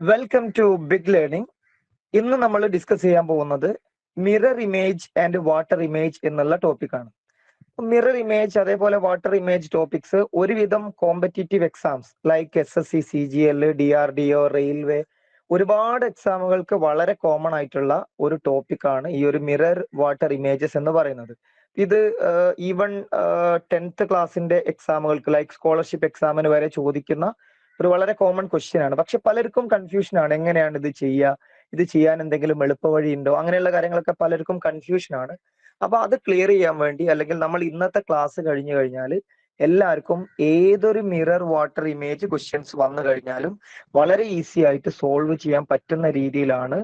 Welcome to big learning. ഇന്ന് നമ്മൾ discuss ചെയ്യാൻ പോകുന്നത് mirror image and water image എന്നുള്ള ടോപ്പിക്കാണ്. മിറർ ഇമേജ് അതേപോലെ വാട്ടർ ഇമേജ് ടോപ്പിക്സ് ഒരുവിധം competitive exams like SSC, CGL, DRDO, railway ഒരുപാട് എക്സാമുകൾക്ക് വളരെ കോമൺ ആയിട്ടുള്ള ഒരു ടോപ്പിക്കാണ് ഈ ഒരു മിറർ വാട്ടർ ഇമേജസ് എന്ന് പറയുന്നത്. ഇത് ഈവൺ 10th ക്ലാസ്സിന്റെ എക്സാമുകൾക്ക് ലൈക്ക് സ്കോളർഷിപ്പ് എക്സാമിന് വരെ ചോദിക്കുന്ന ഒരു വളരെ കോമൺ ക്വസ്റ്റ്യൻ ആണ്. പക്ഷെ പലർക്കും കൺഫ്യൂഷൻ ആണ്, എങ്ങനെയാണ് ഇത് ചെയ്യുക, ഇത് ചെയ്യാൻ എന്തെങ്കിലും എളുപ്പവഴി ഉണ്ടോ, അങ്ങനെയുള്ള കാര്യങ്ങളൊക്കെ പലർക്കും കൺഫ്യൂഷൻ ആണ്. അപ്പൊ അത് ക്ലിയർ ചെയ്യാൻ വേണ്ടി, അല്ലെങ്കിൽ നമ്മൾ ഇന്നത്തെ ക്ലാസ് കഴിഞ്ഞു കഴിഞ്ഞാൽ എല്ലാവർക്കും ഏതൊരു മിറർ വാട്ടർ ഇമേജ് ക്വസ്റ്റ്യൻസ് വന്നു കഴിഞ്ഞാലും വളരെ ഈസി ആയിട്ട് സോൾവ് ചെയ്യാൻ പറ്റുന്ന രീതിയിലാണ്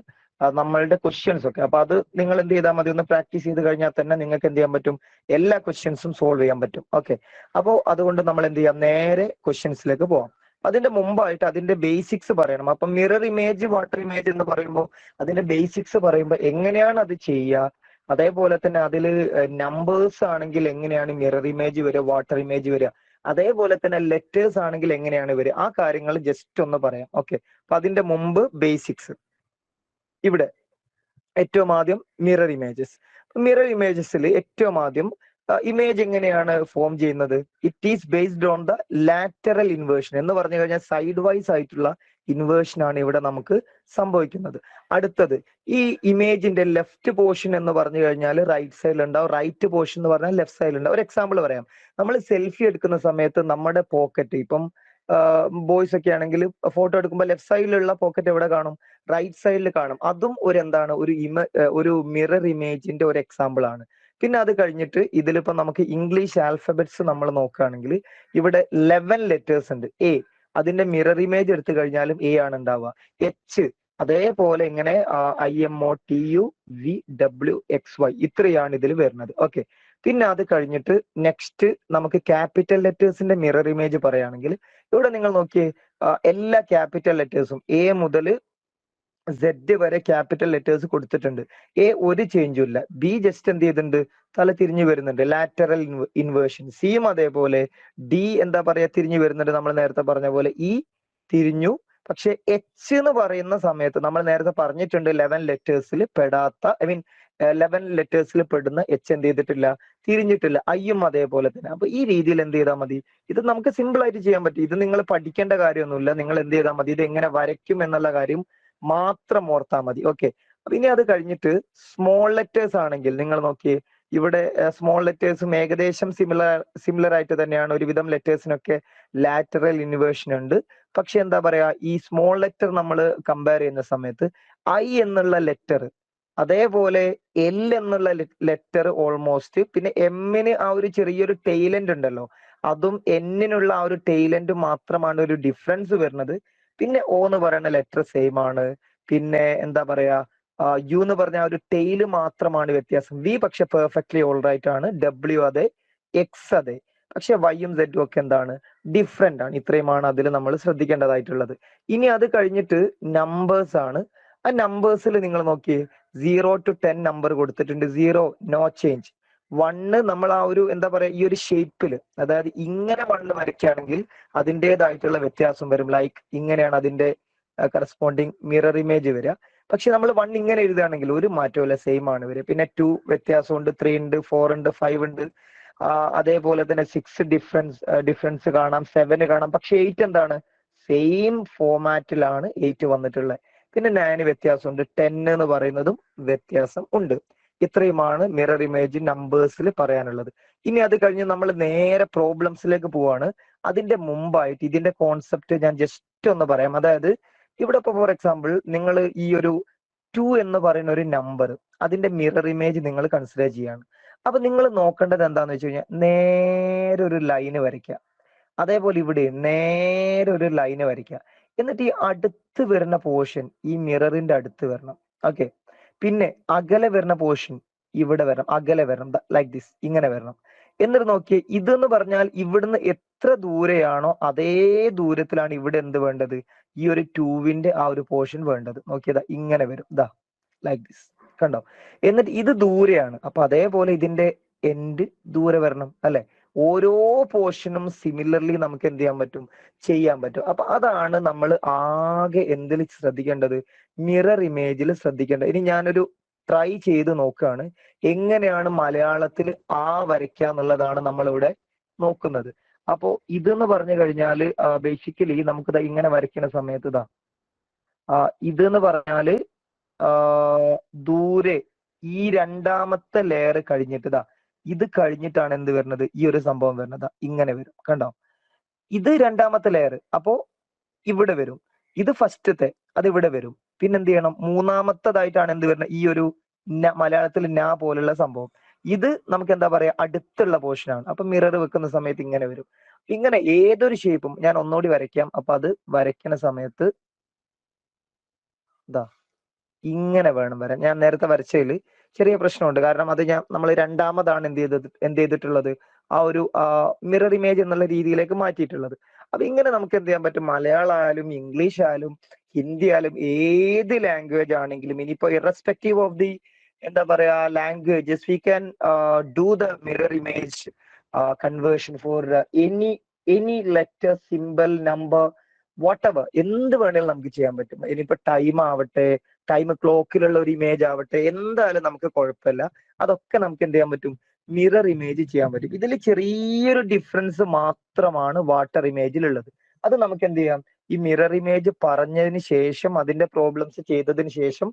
നമ്മളുടെ ക്വസ്റ്റ്യൻസ് ഒക്കെ. അപ്പൊ അത് നിങ്ങൾ എന്ത് ചെയ്താൽ മതി, ഒന്ന് പ്രാക്ടീസ് ചെയ്ത് കഴിഞ്ഞാൽ തന്നെ നിങ്ങൾക്ക് എന്ത് ചെയ്യാൻ പറ്റും, എല്ലാ ക്വസ്റ്റ്യൻസും സോൾവ് ചെയ്യാൻ പറ്റും. ഓക്കെ, അപ്പോൾ അതുകൊണ്ട് നമ്മൾ എന്ത് ചെയ്യാം, നേരെ ക്വസ്റ്റ്യൻസിലേക്ക് പോവാം. അതിന്റെ മുമ്പായിട്ട് അതിന്റെ ബേസിക്സ് പറയണം. അപ്പൊ മിറർ ഇമേജ് വാട്ടർ ഇമേജ് എന്ന് പറയുമ്പോൾ അതിന്റെ ബേസിക്സ് പറയുമ്പോൾ എങ്ങനെയാണ് അത് ചെയ്യുക, അതേപോലെ തന്നെ അതിൽ നമ്പേഴ്സ് ആണെങ്കിൽ എങ്ങനെയാണ് മിറർ ഇമേജ് വരിക, വാട്ടർ ഇമേജ് വരിക, അതേപോലെ തന്നെ ലെറ്റേഴ്സ് ആണെങ്കിൽ എങ്ങനെയാണ് വരിക, ആ കാര്യങ്ങൾ ജസ്റ്റ് ഒന്ന് പറയാം. ഓക്കെ, അപ്പൊ അതിന്റെ മുമ്പ് ബേസിക്സ്. ഇവിടെ ഏറ്റവും ആദ്യം മിറർ ഇമേജസ്. മിറർ ഇമേജസിൽ ഏറ്റവും ആദ്യം ഇമേജ് എങ്ങനെയാണ് ഫോം ചെയ്യുന്നത്? It is based on the lateral inversion എന്ന് പറഞ്ഞു കഴിഞ്ഞാൽ സൈഡ് വൈസ് ആയിട്ടുള്ള ഇൻവേർഷൻ ആണ് ഇവിടെ നമുക്ക് സംഭവിക്കുന്നത്. അടുത്തത്, ഈ ഇമേജിന്റെ ലെഫ്റ്റ് പോർഷൻ എന്ന് പറഞ്ഞു കഴിഞ്ഞാൽ റൈറ്റ് സൈഡിൽ ഉണ്ടാവും, റൈറ്റ് പോർഷൻ എന്ന് പറഞ്ഞാൽ ലെഫ്റ്റ് സൈഡിൽ ഉണ്ടാവും. ഒരു എക്സാമ്പിൾ പറയാം. നമ്മൾ സെൽഫി എടുക്കുന്ന സമയത്ത് നമ്മുടെ പോക്കറ്റ്, ഇപ്പം ബോയ്സ് ഒക്കെ ആണെങ്കിൽ ഫോട്ടോ എടുക്കുമ്പോൾ ലെഫ്റ്റ് സൈഡിലുള്ള പോക്കറ്റ് എവിടെ കാണും? റൈറ്റ് സൈഡിൽ കാണും. അതും ഒരു എന്താണ്, ഒരു മിറർ ഇമേജിന്റെ ഒരു എക്സാമ്പിൾ ആണ്. പിന്നെ അത് കഴിഞ്ഞിട്ട് ഇതിലിപ്പോ നമുക്ക് ഇംഗ്ലീഷ് ആൽഫബറ്റ്സ് നമ്മൾ നോക്കുകയാണെങ്കിൽ ഇവിടെ 11 ലെറ്റേഴ്സ് ഉണ്ട്. എ, അതിന്റെ മിറർ ഇമേജ് എടുത്തു കഴിഞ്ഞാലും എ ആണ് ഉണ്ടാവുക. എച്ച് അതേപോലെ ഇങ്ങനെ IMOTUVWXY ഇത്രയാണ് ഇതിൽ വരുന്നത്. ഓക്കെ, പിന്നെ അത് കഴിഞ്ഞിട്ട് നെക്സ്റ്റ് നമുക്ക് ക്യാപിറ്റൽ ലെറ്റേഴ്സിന്റെ മിറർ ഇമേജ് പറയുകയാണെങ്കിൽ ഇവിടെ നിങ്ങൾ നോക്കിയേ, എല്ലാ ക്യാപിറ്റൽ ലെറ്റേഴ്സും എ മുതൽ Z വരെ ക്യാപിറ്റൽ ലെറ്റേഴ്സ് കൊടുത്തിട്ടുണ്ട്. എ ഒരു ചേഞ്ചും ഇല്ല. ബി ജസ്റ്റ് എന്ത് ചെയ്തിട്ടുണ്ട്, തല തിരിഞ്ഞു വരുന്നുണ്ട്, ലാറ്ററൽ ഇൻവേർഷൻ. സിയും അതേപോലെ. ഡി എന്താ പറയാ, തിരിഞ്ഞു വരുന്നുണ്ട്, നമ്മൾ നേരത്തെ പറഞ്ഞ പോലെ. ഇ തിരിഞ്ഞു. പക്ഷെ എച്ച് എന്ന് പറയുന്ന സമയത്ത് നമ്മൾ നേരത്തെ പറഞ്ഞിട്ടുണ്ട് 11 ലെറ്റേഴ്സിൽ പെടാത്ത, 11 ലെറ്റേഴ്സിൽ പെടുന്ന എച്ച് എന്ത് ചെയ്തിട്ടില്ല, തിരിഞ്ഞിട്ടില്ല. ഐയും അതേപോലെ തന്നെ. അപ്പൊ ഈ രീതിയിൽ എന്ത് ചെയ്താൽ മതി, ഇത് നമുക്ക് സിമ്പിൾ ആയിട്ട് ചെയ്യാൻ പറ്റും. ഇത് നിങ്ങൾ പഠിക്കേണ്ട കാര്യമൊന്നുമില്ല. നിങ്ങൾ എന്ത് ചെയ്താൽ മതി, ഇത് എങ്ങനെ വരയ്ക്കും എന്നുള്ള കാര്യം മാത്രം ഓർത്താൽ മതി. ഓക്കെ, അപ്പൊ ഇനി അത് കഴിഞ്ഞിട്ട് സ്മോൾ ലെറ്റേഴ്സ് ആണെങ്കിൽ നിങ്ങൾ നോക്കിയേ, ഇവിടെ സ്മോൾ ലെറ്റേഴ്സും ഏകദേശം സിമിലർ ആയിട്ട് തന്നെയാണ്. ഒരുവിധം ലെറ്റേഴ്സിനൊക്കെ ലാറ്ററൽ ഇൻവേർഷൻ ഉണ്ട്. പക്ഷെ എന്താ പറയാ, ഈ സ്മോൾ ലെറ്റർ നമ്മൾ കമ്പയർ ചെയ്യുന്ന സമയത്ത് ഐ എന്നുള്ള ലെറ്റർ, അതേപോലെ എൽ എന്നുള്ള ലെറ്റർ ഓൾമോസ്റ്റ്, പിന്നെ എമ്മിന് ആ ഒരു ചെറിയൊരു ടെയിലൻഡ് ഉണ്ടല്ലോ, അതും എന്നിനുള്ള ആ ഒരു ടെയിലൻഡ് മാത്രമാണ് ഒരു ഡിഫറൻസ് വരുന്നത്. പിന്നെ ഓ എന്ന് പറയുന്ന ലെറ്റർ സെയിം ആണ്. പിന്നെ എന്താ പറയാ, യു എന്ന് പറഞ്ഞ ആ ഒരു ടെയില് മാത്രമാണ് വ്യത്യാസം. വി പക്ഷെ പെർഫെക്റ്റ്ലി ഓൾ റൈറ്റ് ആണ്. ഡബ്ല്യു അതെ, എക്സ് അതെ. പക്ഷെ വൈയും സെഡും ഒക്കെ എന്താണ്, ഡിഫറെന്റ് ആണ്. ഇത്രയുമാണ് അതിൽ നമ്മൾ ശ്രദ്ധിക്കേണ്ടതായിട്ടുള്ളത്. ഇനി അത് കഴിഞ്ഞിട്ട് നമ്പേഴ്സ് ആണ്. ആ നമ്പേഴ്സിൽ നിങ്ങൾ നോക്കിയേ, 0 to 10 നമ്പർ കൊടുത്തിട്ടുണ്ട്. 0 നോ ചേഞ്ച്. 1 നമ്മൾ ആ ഒരു എന്താ പറയാ, ഈ ഒരു ഷേപ്പിൽ, അതായത് ഇങ്ങനെ 1 വരയ്ക്കുകയാണെങ്കിൽ അതിൻ്റെതായിട്ടുള്ള വ്യത്യാസം വരും. ലൈക്ക് ഇങ്ങനെയാണ് അതിന്റെ കറസ്പോണ്ടിങ് മിറർ ഇമേജ് വരിക. പക്ഷെ നമ്മൾ 1 ഇങ്ങനെ എഴുതുകയാണെങ്കിൽ ഒരു മാറ്റമില്ല, സെയിം ആണ് വരിക. പിന്നെ 2 വ്യത്യാസമുണ്ട്, 3 ഉണ്ട്, 4 ഉണ്ട്, 5 ഉണ്ട്. അതേപോലെ തന്നെ 6 ഡിഫറൻസ് കാണാം, 7 കാണാം. പക്ഷെ 8 എന്താണ്, സെയിം ഫോമാറ്റിലാണ് 8 വന്നിട്ടുള്ളത്. പിന്നെ 9 വ്യത്യാസമുണ്ട്, 10 എന്ന് പറയുന്നതും വ്യത്യാസം ഉണ്ട്. ഇത്രയുമാണ് മിറർ ഇമേജ് നമ്പേഴ്സിൽ പറയാനുള്ളത്. ഇനി അത് കഴിഞ്ഞ് നമ്മൾ നേരെ പ്രോബ്ലംസിലേക്ക് പോവാണ്. അതിന്റെ മുമ്പായിട്ട് ഇതിന്റെ കോൺസെപ്റ്റ് ഞാൻ ജസ്റ്റ് ഒന്ന് പറയാം. അതായത് ഇവിടെ ഇപ്പൊ ഫോർ എക്സാമ്പിൾ നിങ്ങൾ ഈ ഒരു 2 എന്ന് പറയുന്ന ഒരു നമ്പർ, അതിന്റെ മിറർ ഇമേജ് നിങ്ങൾ കൺസിഡർ ചെയ്യാണ്. അപ്പൊ നിങ്ങൾ നോക്കേണ്ടത് എന്താന്ന് വെച്ച് കഴിഞ്ഞാൽ നേരെ ഒരു ലൈന് വരയ്ക്കുക. അതേപോലെ ഇവിടെ നേരെ ഒരു ലൈന് വരയ്ക്കുക. എന്നിട്ട് ഈ അടുത്ത് വരുന്ന പോർഷൻ ഈ മിററിന്റെ അടുത്ത് വരണം. ഓക്കെ, പിന്നെ അകലെ വരുന്ന പോർഷൻ ഇവിടെ വരണം, അകലെ വരണം, ലൈക്ക് ദിസ്, ഇങ്ങനെ വരണം. എന്നിട്ട് നോക്കിയേ, ഇതെന്ന് പറഞ്ഞാൽ ഇവിടുന്ന് എത്ര ദൂരെയാണോ അതേ ദൂരത്തിലാണ് ഇവിടെ എന്ത് വേണ്ടത്, ഈ ഒരു 2വിന്റെ ആ ഒരു പോർഷൻ വേണ്ടത്. നോക്കിയതാ, ഇങ്ങനെ വരും, ഇതാ ലൈക്ക് ദിസ്, കണ്ടോ? എന്നിട്ട് ഇത് ദൂരെയാണ്, അപ്പൊ അതേപോലെ ഇതിന്റെ എൻഡ് ദൂരെ വരണം, അല്ലെ? ഓരോ പോർഷനും സിമിലർലി നമുക്ക് എന്ത് ചെയ്യാൻ പറ്റും, ചെയ്യാൻ പറ്റും. അപ്പൊ അതാണ് നമ്മൾ ആകെ എന്തിൽ ശ്രദ്ധിക്കേണ്ടത്, മിറർ ഇമേജിൽ ശ്രദ്ധിക്കേണ്ടത്. ഇനി ഞാനൊരു ട്രൈ ചെയ്ത് നോക്കുകയാണ് എങ്ങനെയാണ് മലയാളത്തിൽ ആ വരയ്ക്കുക എന്നുള്ളതാണ് നമ്മളിവിടെ നോക്കുന്നത്. അപ്പോ ഇതെന്ന് പറഞ്ഞു കഴിഞ്ഞാല് ബേസിക്കലി നമുക്ക് ഇങ്ങനെ വരയ്ക്കുന്ന സമയത്ത് ഇതെന്ന് പറഞ്ഞാല് ദൂരെ ഈ രണ്ടാമത്തെ ലെയർ കഴിഞ്ഞിട്ട് ഇത് കഴിഞ്ഞിട്ടാണ് എന്ത് വരുന്നത്, ഈ ഒരു സംഭവം വരുന്നത്. ഇങ്ങനെ വരും, കണ്ടോ? ഇത് രണ്ടാമത്തെ ലെയർ, അപ്പോ ഇവിടെ വരും. ഇത് ഫസ്റ്റത്തെ, അത് ഇവിടെ വരും. പിന്നെ എന്ത് ചെയ്യണം, മൂന്നാമത്തതായിട്ടാണ് എന്ത് വരുന്നത്, ഈ ഒരു മലയാളത്തിൽ ന പോലുള്ള സംഭവം. ഇത് നമുക്ക് എന്താ പറയാ, അടുത്തുള്ള പോർഷനാണ്. അപ്പൊ മിറർ വെക്കുന്ന സമയത്ത് ഇങ്ങനെ വരും. ഇങ്ങനെ ഏതൊരു ഷേപ്പും ഞാൻ ഒന്നുകൂടി വരയ്ക്കാം. അപ്പൊ അത് വരയ്ക്കുന്ന സമയത്ത് ഇങ്ങനെ വേണം വരാൻ. ഞാൻ നേരത്തെ വരച്ചതിൽ ചെറിയ പ്രശ്നമുണ്ട്, കാരണം അത് നമ്മൾ രണ്ടാമതാണ് എന്ത് ചെയ്തിട്ടുള്ളത്, ആ ഒരു മിറർ ഇമേജ് എന്നുള്ള രീതിയിലേക്ക് മാറ്റിയിട്ടുള്ളത്. അപ്പൊ ഇങ്ങനെ നമുക്ക് എന്ത് ചെയ്യാൻ പറ്റും, മലയാളം ആയാലും ഇംഗ്ലീഷ് ആയാലും ഹിന്ദി ആയാലും ഏത് ലാംഗ്വേജ് ആണെങ്കിലും, ഇനിയിപ്പോ ഇറസ്പെക്റ്റീവ് ഓഫ് ദി എന്താ പറയാ languages, we can do the mirror image conversion for any letter, simple, number, what ever, എന്ത് വേണേലും നമുക്ക് ചെയ്യാൻ പറ്റും. ഇനിയിപ്പോ ടൈം ആവട്ടെ, ടൈം ക്ലോക്കിലുള്ള ഒരു ഇമേജ് ആവട്ടെ, എന്തായാലും നമുക്ക് കുഴപ്പമില്ല. അതൊക്കെ നമുക്ക് എന്ത് ചെയ്യാൻ പറ്റും, മിറർ ഇമേജ് ചെയ്യാൻ പറ്റും. ഇതിൽ ചെറിയൊരു ഡിഫറൻസ് മാത്രമാണ് വാട്ടർ ഇമേജിൽ ഉള്ളത്. അത് നമുക്ക് എന്ത് ചെയ്യാം, ഈ മിറർ ഇമേജ് പറഞ്ഞതിന് ശേഷം, അതിന്റെ പ്രോബ്ലംസ് ചെയ്തതിന് ശേഷം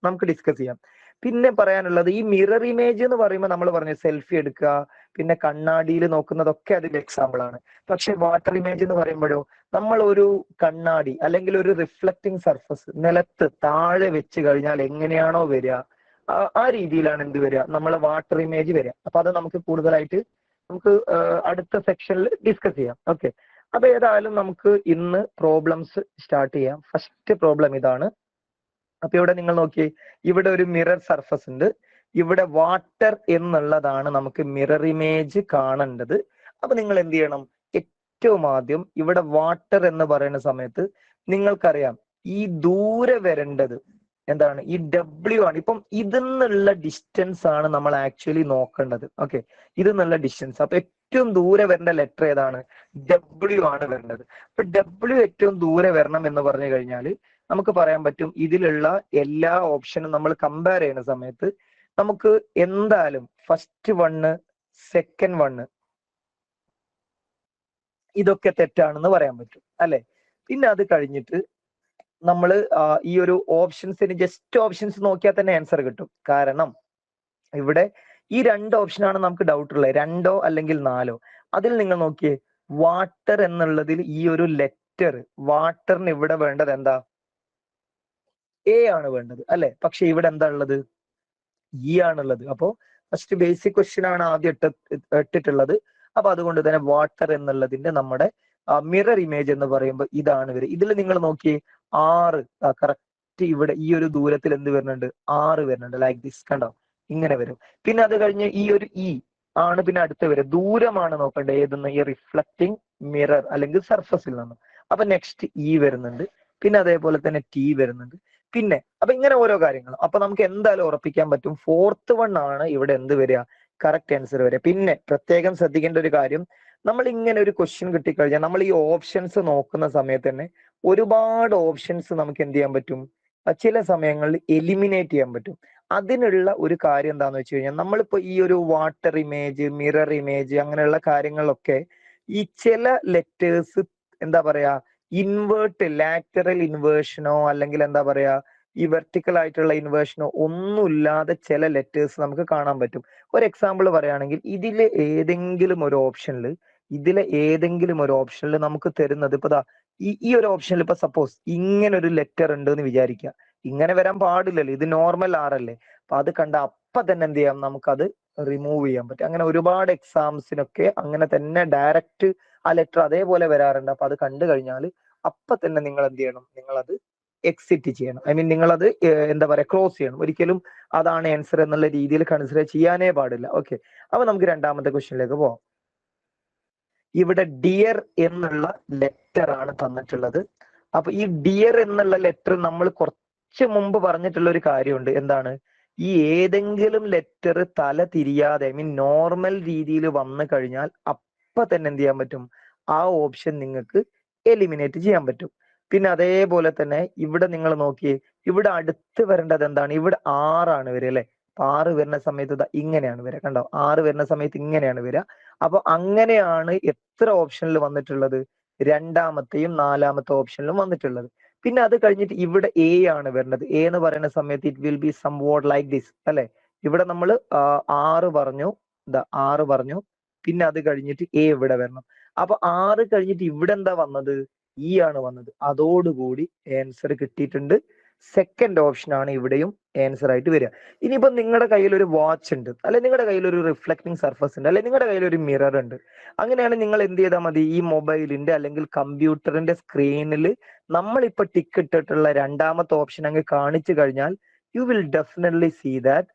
നമുക്ക് ഡിസ്കസ് ചെയ്യാം. പിന്നെ പറയാനുള്ളത്, ഈ മിറർ ഇമേജ് എന്ന് പറയുമ്പോൾ നമ്മൾ പറഞ്ഞു സെൽഫി എടുക്കുക, പിന്നെ കണ്ണാടിയിൽ നോക്കുന്നതൊക്കെ അതിന്റെ എക്സാമ്പിൾ ആണ്. പക്ഷെ വാട്ടർ ഇമേജ് എന്ന് പറയുമ്പോഴോ, നമ്മൾ ഒരു കണ്ണാടി അല്ലെങ്കിൽ ഒരു റിഫ്ലക്റ്റിംഗ് സർഫസ് നിലത്ത് താഴെ വെച്ച് കഴിഞ്ഞാൽ എങ്ങനെയാണോ വരിക, ആ രീതിയിലാണ് എന്ത് വരിക, നമ്മളെ വാട്ടർ ഇമേജ് വരിക. അപ്പൊ അത് നമുക്ക് കൂടുതലായിട്ട് നമുക്ക് അടുത്ത സെക്ഷനിൽ ഡിസ്കസ് ചെയ്യാം. ഓക്കെ, അപ്പൊ ഏതായാലും നമുക്ക് ഇന്ന് പ്രോബ്ലംസ് സ്റ്റാർട്ട് ചെയ്യാം. ഫസ്റ്റ് പ്രോബ്ലം ഇതാണ്. അപ്പൊ ഇവിടെ നിങ്ങൾ നോക്കിയേ, ഇവിടെ ഒരു മിറർ സർഫസ് ഉണ്ട്, ഇവിടെ വാട്ടർ എന്നുള്ളതാണ് നമുക്ക് മിറർ ഇമേജ് കാണേണ്ടത്. അപ്പൊ നിങ്ങൾ എന്ത് ചെയ്യണം, ഏറ്റവും ആദ്യം ഇവിടെ വാട്ടർ എന്ന് പറയുന്ന സമയത്ത് നിങ്ങൾക്കറിയാം ഈ ദൂരെ വരേണ്ടത് എന്താണ്, ഈ W ആണ്. ഇപ്പം ഇതിന്നുള്ള ഡിസ്റ്റൻസ് ആണ് നമ്മൾ ആക്ച്വലി നോക്കേണ്ടത്. ഓക്കെ, ഇതിന്നുള്ള ഡിസ്റ്റൻസ്. അപ്പൊ ഏറ്റവും ദൂരെ വരേണ്ട ലെറ്റർ ഏതാണ്, W ആണ് വരേണ്ടത്. അപ്പൊ W ഏറ്റവും ദൂരെ വരണം എന്ന് പറഞ്ഞു കഴിഞ്ഞാൽ നമുക്ക് പറയാൻ പറ്റും, ഇതിലുള്ള എല്ലാ ഓപ്ഷനും നമ്മൾ കമ്പയർ ചെയ്യുന്ന സമയത്ത് നമുക്ക് എന്തായാലും ഫസ്റ്റ് വണ്ണ്, സെക്കൻഡ് വണ്ണ് ഇതൊക്കെ തെറ്റാണെന്ന് പറയാൻ പറ്റും, അല്ലെ? പിന്നെ അത് കഴിഞ്ഞിട്ട് നമ്മൾ ഈ ഒരു ഓപ്ഷൻസിന് ജസ്റ്റ് ഓപ്ഷൻസ് നോക്കിയാൽ തന്നെ ആൻസർ കിട്ടും. കാരണം ഇവിടെ ഈ രണ്ട് ഓപ്ഷനാണ് നമുക്ക് ഡൗട്ട് ഉള്ളത്, 2 അല്ലെങ്കിൽ 4. അതിൽ നിങ്ങൾ നോക്കിയേ, വാട്ടർ എന്നുള്ളതിൽ ഈ ഒരു ലെറ്റർ വാട്ടറിന് ഇവിടെ വേണ്ടത് എന്താ, എ ആണ് വേണ്ടത്, അല്ലെ? പക്ഷെ ഇവിടെ എന്താ ഉള്ളത്, ഇ ആണുള്ളത്. അപ്പോ ഫസ്റ്റ് ബേസിക് ക്വസ്റ്റ്യൻ ആണ് ആദ്യം ഇട്ടിട്ടുള്ളത്. അപ്പൊ അതുകൊണ്ട് തന്നെ വാട്ടർ എന്നുള്ളതിന്റെ നമ്മുടെ മിറർ ഇമേജ് എന്ന് പറയുമ്പോൾ ഇതാണ് വരിക. ഇതിൽ നിങ്ങൾ നോക്കിയേ, 6 കറക്റ്റ് ഇവിടെ ഈ ഒരു ദൂരത്തിൽ എന്ത് വരുന്നുണ്ട്, 6 വരുന്നുണ്ട്, ലൈക്ക് ദിസ്, കണ്ടോ? ഇങ്ങനെ വരും. പിന്നെ അത് കഴിഞ്ഞ് ഈ ഒരു ഇ ആണ് പിന്നെ അടുത്ത് വരിക. ദൂരമാണ് നോക്കേണ്ടത്, ഏതെന്ന്, ഈ റിഫ്ലക്റ്റിംഗ് മിറർ അല്ലെങ്കിൽ സർഫസിൽ നിന്ന്. അപ്പൊ നെക്സ്റ്റ് ഇ വരുന്നുണ്ട്, പിന്നെ അതേപോലെ തന്നെ ടി വരുന്നുണ്ട്. പിന്നെ അപ്പൊ ഇങ്ങനെ ഓരോ കാര്യങ്ങൾ. അപ്പൊ നമുക്ക് എന്തായാലും ഉറപ്പിക്കാൻ പറ്റും, 4th വൺ ആണ് ഇവിടെ എന്ത് വരിക, കറക്റ്റ് ആൻസർ വരിക. പിന്നെ പ്രത്യേകം ശ്രദ്ധിക്കേണ്ട ഒരു കാര്യം, നമ്മൾ ഇങ്ങനെ ഒരു ക്വസ്റ്റ്യൻ കിട്ടിക്കഴിഞ്ഞാൽ നമ്മൾ ഈ ഓപ്ഷൻസ് നോക്കുന്ന സമയത്ത് തന്നെ ഒരുപാട് ഓപ്ഷൻസ് നമുക്ക് എന്ത് ചെയ്യാൻ പറ്റും, ചില സമയങ്ങളിൽ എലിമിനേറ്റ് ചെയ്യാൻ പറ്റും. അതിനുള്ള ഒരു കാര്യം എന്താന്ന് വെച്ച് കഴിഞ്ഞാൽ, നമ്മളിപ്പോ ഈ ഒരു വാട്ടർ ഇമേജ്, മിറർ ഇമേജ് അങ്ങനെയുള്ള കാര്യങ്ങളിലൊക്കെ ഈ ചില ലെറ്റേഴ്സ് എന്താ പറയാ, ഇൻവേർട്ട്, ലാറ്ററൽ ഇൻവേർഷനോ അല്ലെങ്കിൽ എന്താ പറയാ ഈ വെർട്ടിക്കൽ ആയിട്ടുള്ള ഇൻവേർഷനോ ഒന്നുമില്ലാതെ ചില ലെറ്റേഴ്സ് നമുക്ക് കാണാൻ പറ്റും. ഒരു എക്സാമ്പിൾ പറയുകയാണെങ്കിൽ, ഇതിലെ ഏതെങ്കിലും ഒരു ഓപ്ഷനിൽ നമുക്ക് തരുന്നത് ഇപ്പൊ ഈ ഒരു ഓപ്ഷനിൽ ഇപ്പൊ സപ്പോസ് ഇങ്ങനെ ഒരു ലെറ്റർ ഉണ്ട് എന്ന് വിചാരിക്കുക. ഇങ്ങനെ വരാൻ പാടില്ലല്ലോ, ഇത് നോർമൽ ആറല്ലേ. അപ്പൊ അത് കണ്ട അപ്പൊ തന്നെ എന്ത് ചെയ്യാം, നമുക്കത് റിമൂവ് ചെയ്യാൻ പറ്റും. അങ്ങനെ ഒരുപാട് എക്സാംസിനൊക്കെ അങ്ങനെ തന്നെ ഡയറക്റ്റ് ആ ലെറ്റർ അതേപോലെ വരാറുണ്ട്. അപ്പൊ അത് കണ്ടു കഴിഞ്ഞാൽ അപ്പൊ തന്നെ നിങ്ങൾ എന്ത് ചെയ്യണം, നിങ്ങളത് എക്സിറ്റ് ചെയ്യണം. ഐ മീൻ നിങ്ങളത് എന്താ പറയാ ക്ലോസ് ചെയ്യണം. ഒരിക്കലും അതാണ് ആൻസർ എന്നുള്ള രീതിയിൽ കൺസിഡർ ചെയ്യാനേ പാടില്ല. ഓക്കെ, അപ്പൊ നമുക്ക് രണ്ടാമത്തെ ക്വസ്റ്റ്യനിലേക്ക് പോവാം. ഇവിടെ ഡിയർ എന്നുള്ള ലെറ്റർ ആണ് തന്നിട്ടുള്ളത്. അപ്പൊ ഈ ഡിയർ എന്നുള്ള ലെറ്റർ നമ്മൾ കുറച്ച് മുമ്പ് പറഞ്ഞിട്ടുള്ള ഒരു കാര്യമുണ്ട്, എന്താണ്, ഈ ഏതെങ്കിലും ലെറ്റർ തല തിരിയാതെ ഐ മീൻ നോർമൽ രീതിയിൽ വന്നു കഴിഞ്ഞാൽ അപ്പൊ തന്നെ എന്ത് ചെയ്യാൻ പറ്റും, ആ ഓപ്ഷൻ നിങ്ങൾക്ക് എലിമിനേറ്റ് ചെയ്യാൻ പറ്റും. പിന്നെ അതേപോലെ തന്നെ ഇവിടെ നിങ്ങൾ നോക്കിയേ, ഇവിടെ അടുത്ത് വരേണ്ടത് എന്താണ്, ഇവിടെ 6 ആണ് വരിക അല്ലെ. 6 വരുന്ന സമയത്ത് ഇങ്ങനെയാണ് വരിക, കണ്ടോ? 6 വരുന്ന സമയത്ത് ഇങ്ങനെയാണ് വരിക. അപ്പൊ അങ്ങനെയാണ് എത്ര ഓപ്ഷനിൽ വന്നിട്ടുള്ളത്, രണ്ടാമത്തെയും നാലാമത്തെ ഓപ്ഷനിലും വന്നിട്ടുള്ളത്. പിന്നെ അത് കഴിഞ്ഞിട്ട് ഇവിടെ എ ആണ് വരുന്നത്. എ എന്ന് പറയുന്ന സമയത്ത് it will be somewhat like this അല്ലെ. ഇവിടെ നമ്മൾ 6 പറഞ്ഞു, 6 പറഞ്ഞു. പിന്നെ അത് കഴിഞ്ഞിട്ട് എ ഇവിടെ വരണം. അപ്പൊ 6 കഴിഞ്ഞിട്ട് ഇവിടെ എന്താ വന്നത്, ഇ ആണ് വന്നത്. അതോടുകൂടി ആൻസർ കിട്ടിയിട്ടുണ്ട്. സെക്കൻഡ് ഓപ്ഷൻ ആണ് ഇവിടെയും ആൻസർ ആയിട്ട് വരിക. ഇനിയിപ്പോ നിങ്ങളുടെ കയ്യിൽ ഒരു വാച്ച് ഉണ്ട്, അല്ലെ നിങ്ങളുടെ കയ്യിൽ ഒരു റിഫ്ലക്റ്റിംഗ് സർഫസ് ഉണ്ട്, അല്ലെ നിങ്ങളുടെ കയ്യിൽ ഒരു മിറർ ഉണ്ട്. അങ്ങനെയാണ് നിങ്ങൾ എന്ത് ചെയ്താൽ മതി, ഈ മൊബൈലിന്റെ അല്ലെങ്കിൽ കമ്പ്യൂട്ടറിന്റെ സ്ക്രീനിൽ നമ്മളിപ്പോ ടിക്ക് ഇട്ടിട്ടുള്ള രണ്ടാമത്തെ ഓപ്ഷൻ അങ്ങ് കാണിച്ചു കഴിഞ്ഞാൽ you will definitely see that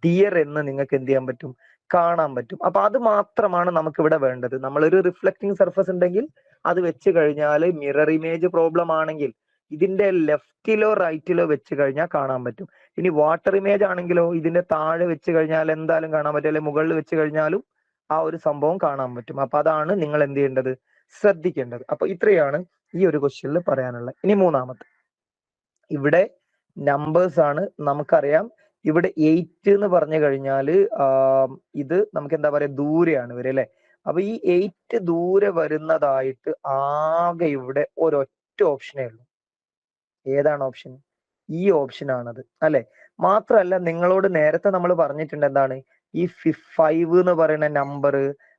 dear എന്ന് നിങ്ങൾക്ക് എന്ത് ചെയ്യാൻ പറ്റും, കാണാൻ പറ്റും. അപ്പൊ അത് മാത്രമാണ് നമുക്ക് ഇവിടെ വേണ്ടത്. നമ്മളൊരു റിഫ്ലക്റ്റിംഗ് സർഫസ് ഉണ്ടെങ്കിൽ അത് വെച്ച് കഴിഞ്ഞാൽ മിറർ ഇമേജ് പ്രോബ്ലം ആണെങ്കിൽ ഇതിന്റെ ലെഫ്റ്റിലോ റൈറ്റിലോ വെച്ച് കഴിഞ്ഞാൽ കാണാൻ പറ്റും. ഇനി വാട്ടർ ഇമേജ് ആണെങ്കിലോ ഇതിന്റെ താഴെ വെച്ച് കഴിഞ്ഞാൽ എന്തായാലും കാണാൻ പറ്റും, അല്ലെങ്കിൽ മുകളിൽ വെച്ച് കഴിഞ്ഞാലും ആ ഒരു സംഭവം കാണാൻ പറ്റും. അപ്പൊ അതാണ് നിങ്ങൾ എന്ത് ചെയ്യേണ്ടത്, ശ്രദ്ധിക്കേണ്ടത്. അപ്പൊ ഇത്രയാണ് ഈ ഒരു ക്വസ്റ്റ്യനിൽ പറയാനുള്ളത്. ഇനി മൂന്നാമത്തെ, ഇവിടെ നമ്പേഴ്സ് ആണ്. നമുക്കറിയാം ഇവിടെ 8 എന്ന് പറഞ്ഞു കഴിഞ്ഞാല് ഇത് നമുക്ക് എന്താ പറയാ, ദൂരെയാണ് വരിക അല്ലെ. അപ്പൊ ഈ 8 ദൂരെ വരുന്നതായിട്ട് ആകെ ഇവിടെ ഒരൊറ്റ ഓപ്ഷനേ ഉള്ളൂ. ഏതാണ് ഓപ്ഷൻ, ഈ ഓപ്ഷൻ ആണത് അല്ലെ. മാത്രല്ല നിങ്ങളോട് നേരത്തെ നമ്മൾ പറഞ്ഞിട്ടുണ്ട് എന്താണ്, ഈ 5 എന്ന് പറയുന്ന നമ്പർ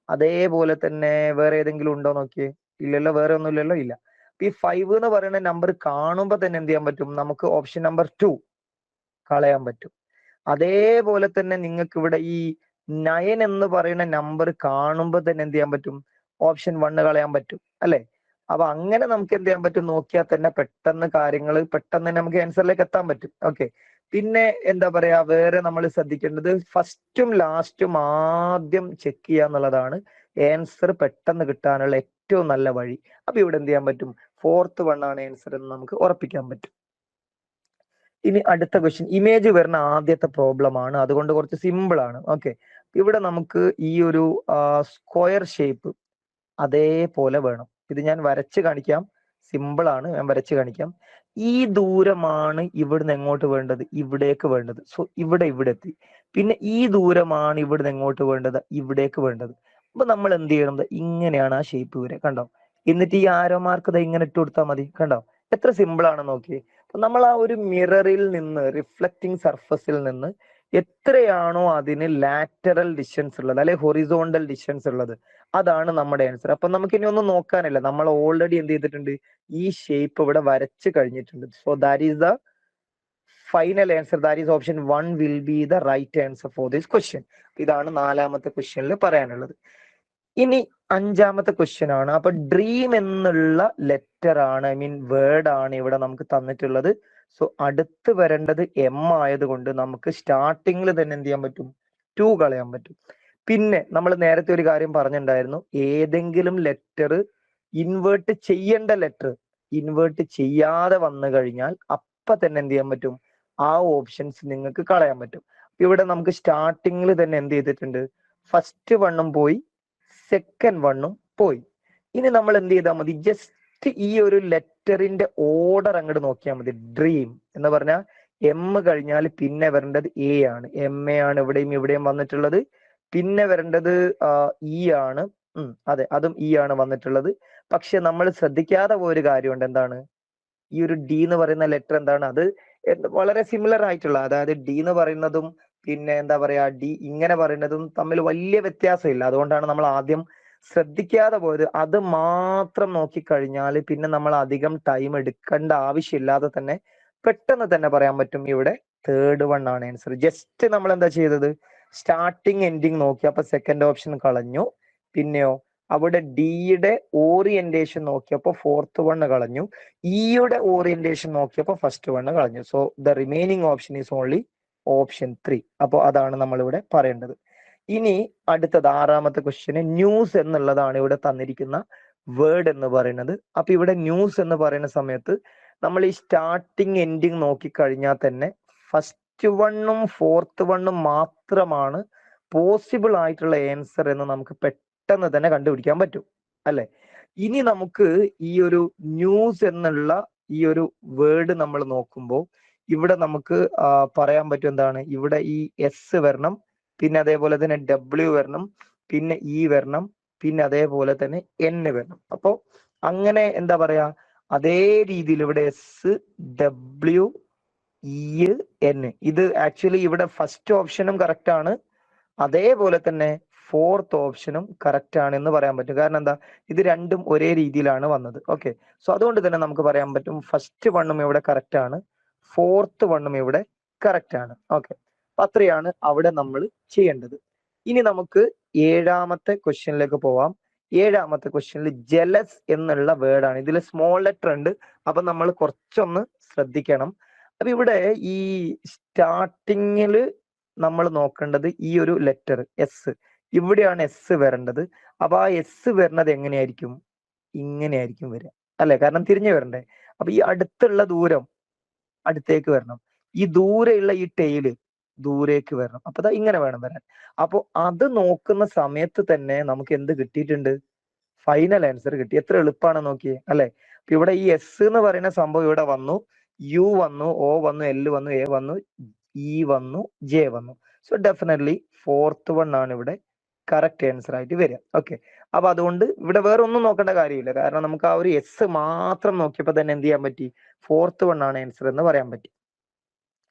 അതേപോലെ തന്നെ വേറെ ഏതെങ്കിലും ഉണ്ടോ നോക്കിയേ, ഇല്ലല്ലോ, വേറെ ഒന്നും ഇല്ലല്ലോ, ഇല്ല. ഈ 5 എന്ന് പറയുന്ന നമ്പർ കാണുമ്പോൾ തന്നെ എന്ത് ചെയ്യാൻ പറ്റും, നമുക്ക് ഓപ്ഷൻ നമ്പർ 2 കളയാൻ പറ്റും. അതേപോലെ തന്നെ നിങ്ങൾക്ക് ഇവിടെ ഈ 9 എന്ന് പറയുന്ന നമ്പർ കാണുമ്പോൾ തന്നെ എന്ത് ചെയ്യാൻ പറ്റും, ഓപ്ഷൻ 1 കളയാൻ പറ്റും അല്ലെ. അപ്പൊ അങ്ങനെ നമുക്ക് എന്ത് ചെയ്യാൻ പറ്റും, നോക്കിയാൽ തന്നെ പെട്ടെന്ന് കാര്യങ്ങൾ പെട്ടെന്ന് തന്നെ നമുക്ക് ആൻസറിലേക്ക് എത്താൻ പറ്റും. ഓക്കെ. പിന്നെ എന്താ പറയാ, വേറെ നമ്മൾ ശ്രദ്ധിക്കേണ്ടത് ഫസ്റ്റും ലാസ്റ്റും ആദ്യം ചെക്ക് ചെയ്യുക എന്നുള്ളതാണ് ആൻസർ പെട്ടെന്ന് കിട്ടാനുള്ള ഏറ്റവും നല്ല വഴി. അപ്പൊ ഇവിടെ എന്ത് ചെയ്യാൻ പറ്റും, 4th 1 ആണ് ആൻസർ എന്ന് നമുക്ക് ഉറപ്പിക്കാൻ പറ്റും. ഇനി അടുത്ത ക്വസ്റ്റ്യൻ, ഇമേജ് വരുന്ന ആദ്യത്തെ പ്രോബ്ലം ആണ്, അതുകൊണ്ട് കുറച്ച് സിമ്പിൾ ആണ്. ഓക്കെ. ഇവിടെ നമുക്ക് ഈ ഒരു സ്ക്വയർ ഷേപ്പ് അതേപോലെ വേണം. ഇത് ഞാൻ വരച്ച് കാണിക്കാം, സിമ്പിൾ ആണ്, ഞാൻ വരച്ച് കാണിക്കാം. ഈ ദൂരമാണ് ഇവിടുന്ന് എങ്ങോട്ട് വേണ്ടത്, ഇവിടേക്ക് വേണ്ടത്. സോ ഇവിടെ എത്തി. പിന്നെ ഈ ദൂരമാണ് ഇവിടുന്ന് എങ്ങോട്ട് വേണ്ടത്, ഇവിടേക്ക് വേണ്ടത്. അപ്പൊ നമ്മൾ എന്ത് ചെയ്യണം, ഇങ്ങനെയാണ് ആ ഷേപ്പ് വരെ, കണ്ടോ. എന്നിട്ട് ഈ ആരോ മാർക്ക് ഇങ്ങനെ ഇട്ട് കൊടുത്താൽ മതി, കണ്ടോ. എത്ര സിമ്പിൾ ആണ് നോക്കിയേ. അപ്പൊ നമ്മൾ ആ ഒരു മിററിൽ നിന്ന്, റിഫ്ലക്റ്റിംഗ് സർഫസിൽ നിന്ന് എത്രയാണോ അതിന് ലാറ്ററൽ ഡിസ്റ്റൻസ് ഉള്ളത്, അല്ലെ ഹൊറിസോണ്ടൽ ഡിസ്റ്റൻസ് ഉള്ളത്, അതാണ് നമ്മുടെ ആൻസർ. അപ്പൊ നമുക്ക് ഇനി ഒന്നും നോക്കാനില്ല, നമ്മൾ ഓൾറെഡി എന്ത് ചെയ്തിട്ടുണ്ട്, ഈ ഷേപ്പ് ഇവിടെ വരച്ച് കഴിഞ്ഞിട്ടുണ്ട്. So that is the final answer, that is option 1 will be the right answer for this question. ഇതാണ് നാലാമത്തെ ക്വസ്റ്റ്യനിൽ പറയാനുള്ളത്. ഇനി അഞ്ചാമത്തെ ക്വസ്റ്റ്യൻ ആണ്. അപ്പൊ ഡ്രീം എന്നുള്ള ലെറ്റർ ആണ്, ഐ മീൻ വേർഡ് ആണ് ഇവിടെ നമുക്ക് തന്നിട്ടുള്ളത്. സോ അടുത്ത് വരേണ്ടത് എം ആയതുകൊണ്ട് നമുക്ക് സ്റ്റാർട്ടിങ്ങിൽ തന്നെ എന്ത് ചെയ്യാൻ പറ്റും, 2 കളയാൻ പറ്റും. പിന്നെ നമ്മൾ നേരത്തെ ഒരു കാര്യം പറഞ്ഞിട്ടുണ്ടായിരുന്നു, ഏതെങ്കിലും ലെറ്റർ ഇൻവേർട്ട് ചെയ്യേണ്ട ലെറ്റർ ഇൻവേർട്ട് ചെയ്യാതെ വന്നു കഴിഞ്ഞാൽ അപ്പൊ തന്നെ എന്ത് ചെയ്യാൻ പറ്റും, ആ ഓപ്ഷൻസ് നിങ്ങൾക്ക് കളയാൻ പറ്റും. ഇവിടെ നമുക്ക് സ്റ്റാർട്ടിങ്ങിൽ തന്നെ എന്ത് ചെയ്തിട്ടുണ്ട്, ഫസ്റ്റ് 1 പോയി, സെക്കൻഡ് 1 പോയി. ഇനി നമ്മൾ എന്ത് ചെയ്താൽ മതി, ജസ്റ്റ് ഈ ഒരു ലെറ്ററിന്റെ ഓർഡർ അങ്ങോട്ട് നോക്കിയാൽ മതി. ഡ്രീം എന്ന് പറഞ്ഞാൽ എം കഴിഞ്ഞാൽ പിന്നെ വരേണ്ടത് എ ആണ്. എം എ ആണ് ഇവിടെയും ഇവിടെയും വന്നിട്ടുള്ളത്. പിന്നെ വരേണ്ടത് ഇ ആണ്. അതെ, അതും ഇ ആണ് വന്നിട്ടുള്ളത്. പക്ഷെ നമ്മൾ ശ്രദ്ധിക്കാതെ പോയൊരു കാര്യമുണ്ട്, എന്താണ്, ഈ ഒരു ഡി എന്ന് പറയുന്ന ലെറ്റർ എന്താണ്, അത് വളരെ സിമിലർ ആയിട്ടുള്ള, അതായത് ഡി എന്ന് പറയുന്നതും പിന്നെ എന്താ പറയാ ഡി ഇങ്ങനെ പറയുന്നതും തമ്മിൽ വലിയ വ്യത്യാസമില്ല. അതുകൊണ്ടാണ് നമ്മൾ ആദ്യം ശ്രദ്ധിക്കാതെ പോയത്. അത് മാത്രം നോക്കിക്കഴിഞ്ഞാൽ പിന്നെ നമ്മൾ അധികം ടൈം എടുക്കേണ്ട ആവശ്യമില്ലാതെ തന്നെ പെട്ടെന്ന് തന്നെ പറയാൻ പറ്റും. ഇവിടെ തേർഡ് 1 ആണ് ആൻസർ. ജസ്റ്റ് നമ്മൾ എന്താ ചെയ്തത്, സ്റ്റാർട്ടിങ് എൻഡിങ് നോക്കി, അപ്പൊ സെക്കൻഡ് ഓപ്ഷൻ കളഞ്ഞു. പിന്നെയോ അവിടെ ഡിയുടെ ഓറിയന്റേഷൻ നോക്കിയപ്പോ 4th 1 കളഞ്ഞു. ഇയുടെ ഓറിയന്റേഷൻ നോക്കിയപ്പോ ഫസ്റ്റ് 1 കളഞ്ഞു. So the remaining option is only option 3. അപ്പൊ അതാണ് നമ്മൾ ഇവിടെ പറയേണ്ടത്. ഇനി അടുത്തത് ആറാമത്തെ ക്വസ്റ്റ്യന്, ന്യൂസ് എന്നുള്ളതാണ് ഇവിടെ തന്നിരിക്കുന്ന വേർഡ് എന്ന് പറയുന്നത്. അപ്പൊ ഇവിടെ ന്യൂസ് എന്ന് പറയുന്ന സമയത്ത് നമ്മൾ ഈ സ്റ്റാർട്ടിങ് എൻഡിങ് നോക്കിക്കഴിഞ്ഞാൽ തന്നെ ഫസ്റ്റ് ഫസ്റ്റ് വണ്ണും ഫോർത്ത് വണ്ണും മാത്രമാണ് പോസിബിൾ ആയിട്ടുള്ള ആൻസർ എന്ന് നമുക്ക് പെട്ടെന്ന് തന്നെ കണ്ടുപിടിക്കാൻ പറ്റും അല്ലെ. ഇനി നമുക്ക് ഈ ഒരു ന്യൂസ് എന്നുള്ള ഈ ഒരു വേർഡ് നമ്മൾ നോക്കുമ്പോൾ ഇവിടെ നമുക്ക് പറയാൻ പറ്റും എന്താണ്, ഇവിടെ ഈ എസ് വരണം, പിന്നെ അതേപോലെ തന്നെ ഡബ്ല്യു വരണം, പിന്നെ ഇ വരണം, പിന്നെ അതേപോലെ തന്നെ എൻ വരണം. അപ്പോ അങ്ങനെ എന്താ പറയാ, അതേ രീതിയിൽ ഇവിടെ എസ് ഡബ്ല്യു ഇ എൻ, ഇത് ആക്ച്വലി ഇവിടെ ഫസ്റ്റ് ഓപ്ഷനും കറക്റ്റ് ആണ്, അതേപോലെ തന്നെ ഫോർത്ത് ഓപ്ഷനും കറക്റ്റ് ആണ് എന്ന് പറയാൻ പറ്റും. കാരണം എന്താ, ഇത് രണ്ടും ഒരേ രീതിയിലാണ് വന്നത്. ഓക്കെ, സോ അതുകൊണ്ട് തന്നെ നമുക്ക് പറയാൻ പറ്റും ഫസ്റ്റ് വണ്ണും ഇവിടെ കറക്റ്റ് ആണ്, ഫോർത്ത് വണ്ണും ഇവിടെ കറക്റ്റ് ആണ്. ഓക്കെ, അപ്പൊ അത്രയാണ് അവിടെ നമ്മൾ ചെയ്യേണ്ടത്. ഇനി നമുക്ക് ഏഴാമത്തെ ക്വസ്റ്റ്യനിലേക്ക് പോവാം. ഏഴാമത്തെ ക്വസ്റ്റ്യനിൽ ജലസ് എന്നുള്ള വേർഡാണ്. ഇതിൽ സ്മോൾ ലെറ്റർ ഉണ്ട്, അപ്പൊ നമ്മൾ കുറച്ചൊന്ന് ശ്രദ്ധിക്കണം. അപ്പൊ ഇവിടെ ഈ സ്റ്റാർട്ടിങ്ങിൽ നമ്മൾ നോക്കേണ്ടത് ഈ ഒരു ലെറ്റർ എസ്, ഇവിടെയാണ് എസ് വരേണ്ടത്. അപ്പൊ ആ എസ് വരുന്നത് എങ്ങനെയായിരിക്കും, ഇങ്ങനെയായിരിക്കും വരിക അല്ലെ, കാരണം തിരിഞ്ഞു വരണ്ടേ. അപ്പൊ ഈ അടുത്തുള്ള ദൂരം അടുത്തേക്ക് വരണം, ഈ ദൂരെയുള്ള ഈ ടെയില് ദൂരേക്ക് വരണം. അപ്പൊ ദാ ഇങ്ങനെ വേണം വരാൻ. അപ്പൊ അത് നോക്കുന്ന സമയത്ത് തന്നെ നമുക്ക് എന്ത് കിട്ടിയിട്ടുണ്ട്, ഫൈനൽ ആൻസർ കിട്ടി. എത്ര എളുപ്പമാണ് നോക്കിയേ അല്ലെ. അപ്പൊ ഇവിടെ ഈ എസ് എന്ന് പറയുന്ന സംഭവം ഇവിടെ വന്നു, യു വന്നു, ഒ വന്നു, എൽ വന്നു, എ വന്നു, ഇ വന്നു, ജെ വന്നു. സോ ഡെഫിനറ്റ്ലി ഫോർത്ത് വൺ ആണ് ഇവിടെ കറക്റ്റ് ആൻസർ ആയിട്ട് വരിക. ഓക്കെ, അപ്പൊ അതുകൊണ്ട് ഇവിടെ വേറെ ഒന്നും നോക്കേണ്ട കാര്യമില്ല, കാരണം നമുക്ക് ആ ഒരു എസ് മാത്രം നോക്കിയപ്പോൾ തന്നെ എന്ത് ചെയ്യാൻ പറ്റി, ഫോർത്ത് വൺ ആണ് ആൻസർ എന്ന് പറയാൻ പറ്റി.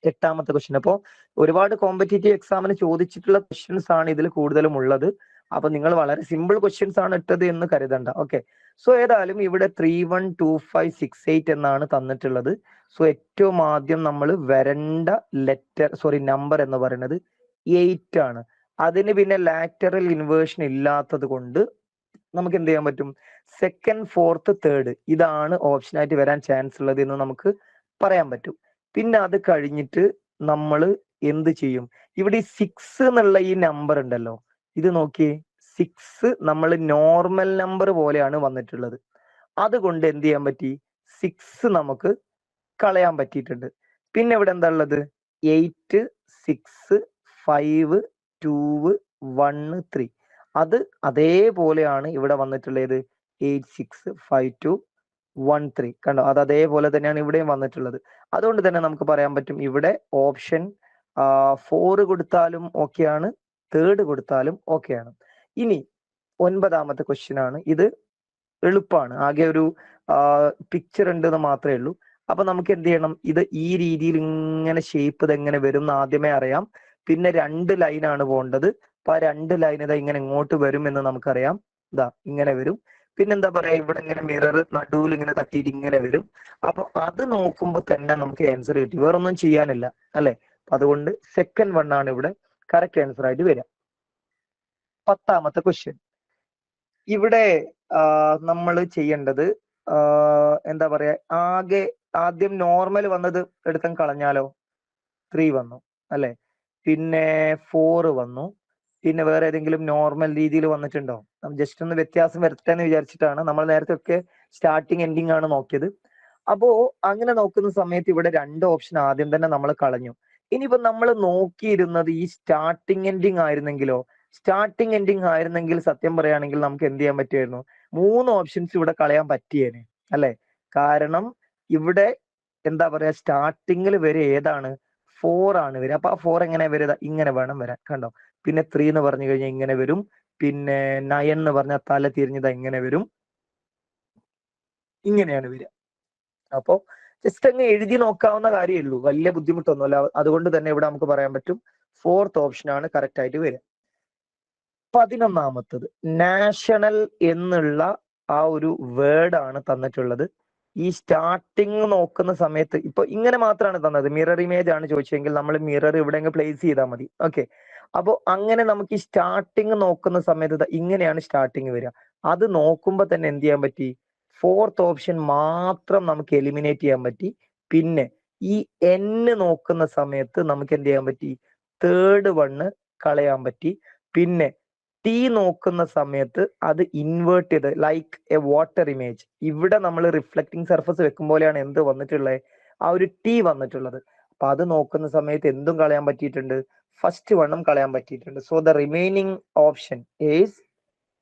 എട്ടാമത്തെ ക്വസ്റ്റ്യൻ, അപ്പോൾ ഒരുപാട് കോമ്പറ്റേറ്റീവ് എക്സാമിന് ചോദിച്ചിട്ടുള്ള ക്വസ്റ്റ്യൻസ് ആണ് ഇതിൽ കൂടുതലും ഉള്ളത്. അപ്പൊ നിങ്ങൾ വളരെ സിമ്പിൾ ക്വസ്റ്റ്യൻസ് ആണ് ഇട്ടത് എന്ന് കരുതണ്ട. ഓക്കെ, സോ ഏതായാലും ഇവിടെ 31256 എന്നാണ് തന്നിട്ടുള്ളത്. സോ ഏറ്റവും ആദ്യം നമ്മൾ വരേണ്ട നമ്പർ എന്ന് പറയുന്നത് 8 ആണ്. അതിന് പിന്നെ ലാറ്ററൽ ഇൻവേർഷൻ ഇല്ലാത്തത് കൊണ്ട് നമുക്ക് എന്ത് ചെയ്യാൻ പറ്റും, സെക്കൻഡ്, ഫോർത്ത്, തേർഡ് ഇതാണ് ഓപ്ഷൻ ആയിട്ട് വരാൻ ചാൻസ് ഉള്ളത് എന്ന് നമുക്ക് പറയാൻ പറ്റും. പിന്നെ അത് കഴിഞ്ഞിട്ട് നമ്മൾ എന്ത് ചെയ്യും, ഇവിടെ 6 എന്നുള്ള ഈ നമ്പർ ഉണ്ടല്ലോ, ഇത് നോക്കിയേ, 6 നമ്മൾ നോർമൽ നമ്പർ പോലെയാണ് വന്നിട്ടുള്ളത്. അതുകൊണ്ട് എന്ത് ചെയ്യാൻ പറ്റി, 6 നമുക്ക് കളയാൻ പറ്റിയിട്ടുണ്ട്. പിന്നെ ഇവിടെ എന്താ ഉള്ളത്, 8, 6, 5, 2, 1, 3. അത് അതേപോലെയാണ് ഇവിടെ വന്നിട്ടുള്ളത്, 8, 6, 5, 2, 1, 3. കണ്ടോ, അത് അതേപോലെ തന്നെയാണ് ഇവിടെയും വന്നിട്ടുള്ളത്. അതുകൊണ്ട് തന്നെ നമുക്ക് പറയാൻ പറ്റും ഇവിടെ ഓപ്ഷൻ 4 കൊടുത്താലും ഓക്കെയാണ്, തേർഡ് കൊടുത്താലും ഓക്കെയാണ്. ഇനി 9ാമത്തെ ക്വസ്റ്റ്യൻ ആണ്. ഇത് എളുപ്പമാണ്, ആകെ ഒരു പിക്ചർ ഉണ്ടെന്ന് മാത്രമേ ഉള്ളൂ. അപ്പൊ നമുക്ക് എന്ത് ചെയ്യണം, ഇത് ഈ രീതിയിൽ ഇങ്ങനെ ഷേപ്പ് ഇത് എങ്ങനെ വരും എന്ന് ആദ്യമേ അറിയാം. പിന്നെ 2 ലൈനാണ് പോകേണ്ടത്. അപ്പൊ ആ 2 ലൈൻ ഇതാ ഇങ്ങനെ ഇങ്ങോട്ട് വരും എന്ന് നമുക്കറിയാം. ഇതാ ഇങ്ങനെ വരും. പിന്നെന്താ പറയാ, ഇവിടെ ഇങ്ങനെ മിറർ നടുവിൽ ഇങ്ങനെ തട്ടിയിട്ട് ഇങ്ങനെ വരും. അപ്പൊ അത് നോക്കുമ്പോൾ തന്നെ നമുക്ക് ആൻസർ കിട്ടി, വേറൊന്നും ചെയ്യാനില്ല അല്ലെ. അതുകൊണ്ട് സെക്കൻഡ് വൺ ആണ് ഇവിടെ കറക്റ്റ് ആൻസർ ആയിട്ട് വരിക. 10ാമത്തെ ക്വസ്റ്റ്യൻ, ഇവിടെ നമ്മൾ ചെയ്യേണ്ടത് എന്താ പറയാ, ആദ്യം നോർമൽ വന്നത് എടുത്തം കളഞ്ഞാലോ, 3 വന്നു അല്ലെ, പിന്നെ 4 വന്നു, പിന്നെ വേറെ ഏതെങ്കിലും നോർമൽ രീതിയിൽ വന്നിട്ടുണ്ടോ, ജസ്റ്റ് ഒന്ന് വ്യത്യാസം വരുത്താന്ന് വിചാരിച്ചിട്ടാണ്. നമ്മൾ നേരത്തെ ഒക്കെ സ്റ്റാർട്ടിങ് എൻഡിങ് ആണ് നോക്കിയത്. അപ്പോ അങ്ങനെ നോക്കുന്ന സമയത്ത് ഇവിടെ 2 ഓപ്ഷൻ ആദ്യം തന്നെ നമ്മൾ കളഞ്ഞു. ഇനിയിപ്പോ നമ്മൾ നോക്കിയിരുന്നത് ഈ സ്റ്റാർട്ടിങ് എൻഡിങ് ആയിരുന്നെങ്കിലോ, സ്റ്റാർട്ടിങ് എൻഡിങ് ആയിരുന്നെങ്കിൽ സത്യം പറയുകയാണെങ്കിൽ നമുക്ക് എന്ത് ചെയ്യാൻ പറ്റുമായിരുന്നു, 3 ഓപ്ഷൻസ് ഇവിടെ കളയാൻ പറ്റിയേനെ അല്ലെ. കാരണം ഇവിടെ എന്താ പറയാ, സ്റ്റാർട്ടിങ്ങിൽ വരെ ഏതാണ്, 4 ആണ് വരിക. അപ്പൊ ആ 4 എങ്ങനെ വരിക, ഇങ്ങനെ വേണം വരാൻ. കണ്ടോ, പിന്നെ 3 എന്ന് പറഞ്ഞു കഴിഞ്ഞാൽ ഇങ്ങനെ വരും, പിന്നെ 9 എന്ന് പറഞ്ഞാൽ തല തിരിഞ്ഞത് ഇങ്ങനെ വരും, ഇങ്ങനെയാണ് വരിക. അപ്പോ ജസ്റ്റ് അങ്ങ് എഴുതി നോക്കാവുന്ന കാര്യമേ ഉള്ളൂ, വലിയ ബുദ്ധിമുട്ടൊന്നുമല്ല. അതുകൊണ്ട് തന്നെ ഇവിടെ നമുക്ക് പറയാൻ പറ്റും ഫോർത്ത് ഓപ്ഷൻ ആണ് കറക്റ്റ് ആയിട്ട് വരിക. 11ാമത്തത് നാഷണൽ എന്നുള്ള ആ ഒരു വേർഡ് ആണ് തന്നിട്ടുള്ളത്. ഈ സ്റ്റാർട്ടിങ് നോക്കുന്ന സമയത്ത് ഇപ്പൊ ഇങ്ങനെ മാത്രമാണ് തന്നത്, മിറർ ഇമേജ് ആണ് ചോദിച്ചെങ്കിൽ നമ്മൾ മിറർ ഇവിടെ പ്ലേസ് ചെയ്താൽ മതി. ഓക്കെ, അപ്പൊ അങ്ങനെ നമുക്ക് ഈ സ്റ്റാർട്ടിങ് നോക്കുന്ന സമയത്ത് ഇങ്ങനെയാണ് സ്റ്റാർട്ടിങ് വരിക. അത് നോക്കുമ്പോ തന്നെ എന്ത് ചെയ്യാൻ പറ്റി, ഫോർത്ത് ഓപ്ഷൻ മാത്രം നമുക്ക് എലിമിനേറ്റ് ചെയ്യാൻ പറ്റി. പിന്നെ ഈ എൻ നോക്കുന്ന സമയത്ത് നമുക്ക് എന്ത് ചെയ്യാൻ പറ്റി, തേർഡ് വണ്ണ് കളയാൻ പറ്റി. പിന്നെ ടി നോക്കുന്ന സമയത്ത് അത് ഇൻവേർട്ട് ചെയ്ത് ലൈക്ക് എ വാട്ടർ ഇമേജ്, ഇവിടെ നമ്മൾ റിഫ്ലക്റ്റിംഗ് സർഫസ് വെക്കും പോലെയാണ് എന്ത് വന്നിട്ടുള്ളത്, ആ ഒരു ടി വന്നിട്ടുള്ളത്. അപ്പൊ അത് നോക്കുന്ന സമയത്ത് എന്തും കളയാൻ പറ്റിയിട്ടുണ്ട്, ഫസ്റ്റ് വണ്ണും കളയാൻ പറ്റിയിട്ടുണ്ട്. So the remaining option is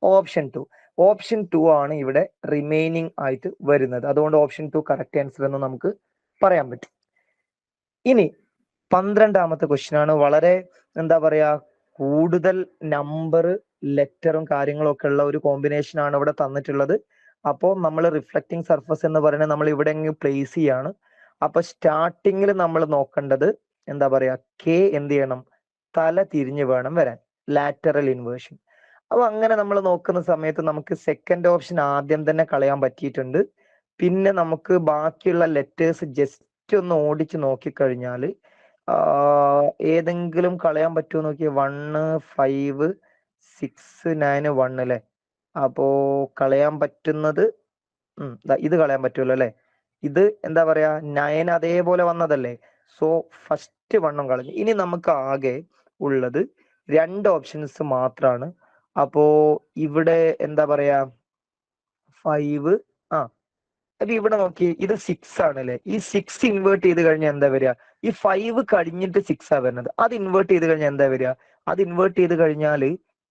option 2. Option 2 ആണ് ഇവിടെ റിമൈനിങ് ആയിട്ട് വരുന്നത്. അതുകൊണ്ട് ഓപ്ഷൻ 2 കറക്റ്റ് ആൻസർ എന്ന് നമുക്ക് പറയാൻ പറ്റും. ഇനി 12ാമത്തെ ക്വസ്റ്റ്യൻ ആണ്. വളരെ എന്താ പറയാ, കൂടുതൽ നമ്പർ ലെറ്ററും കാര്യങ്ങളും ഒക്കെ ഉള്ള ഒരു കോമ്പിനേഷൻ ആണ് ഇവിടെ തന്നിട്ടുള്ളത്. അപ്പോൾ നമ്മൾ റിഫ്ലക്റ്റിംഗ് സർഫസ് എന്ന് പറയുന്നത് നമ്മൾ ഇവിടെ പ്ലേസ് ചെയ്യാണ്. അപ്പൊ സ്റ്റാർട്ടിങ്ങിൽ നമ്മൾ നോക്കേണ്ടത് എന്താ പറയാ, കെ എന്ത് ചെയ്യണം, തല തിരിഞ്ഞ് വേണം വരാൻ, ലാറ്ററൽ ഇൻവേർഷൻ. അപ്പൊ അങ്ങനെ നമ്മൾ നോക്കുന്ന സമയത്ത് നമുക്ക് സെക്കൻഡ് ഓപ്ഷൻ ആദ്യം തന്നെ കളയാൻ പറ്റിയിട്ടുണ്ട്. പിന്നെ നമുക്ക് ബാക്കിയുള്ള ലെറ്റേഴ്സ് ജസ്റ്റ് ഒന്ന് ഓടിച്ച് നോക്കിക്കഴിഞ്ഞാൽ ഏതെങ്കിലും കളയാൻ പറ്റുമോ നോക്കിയേ. 1, 5, 6, 9, 1 അല്ലേ. അപ്പോ കളയാൻ പറ്റുന്നത് ഇത് കളയാൻ പറ്റുമല്ലോ അല്ലെ. ഇത് എന്താ പറയാ, 9 അതേപോലെ വന്നതല്ലേ. സോ ഫസ്റ്റ് വണ്ണും കളഞ്ഞു. ഇനി നമുക്ക് ആകെ ഉള്ളത് 2 ഓപ്ഷൻസ് മാത്രമാണ്. അപ്പോ ഇവിടെ എന്താ പറയാ, 5 അപ്പൊ ഇവിടെ നോക്കി, ഇത് 6 ആണല്ലേ. ഈ 6 ഇൻവേർട്ട് ചെയ്ത് കഴിഞ്ഞാൽ എന്താ വരിക, ഈ 5 കഴിഞ്ഞിട്ട് 6 ആ വരുന്നത്. അത് ഇൻവേർട്ട് ചെയ്ത് കഴിഞ്ഞാൽ എന്താ വരിക, അത് ഇൻവേർട്ട് ചെയ്ത് കഴിഞ്ഞാൽ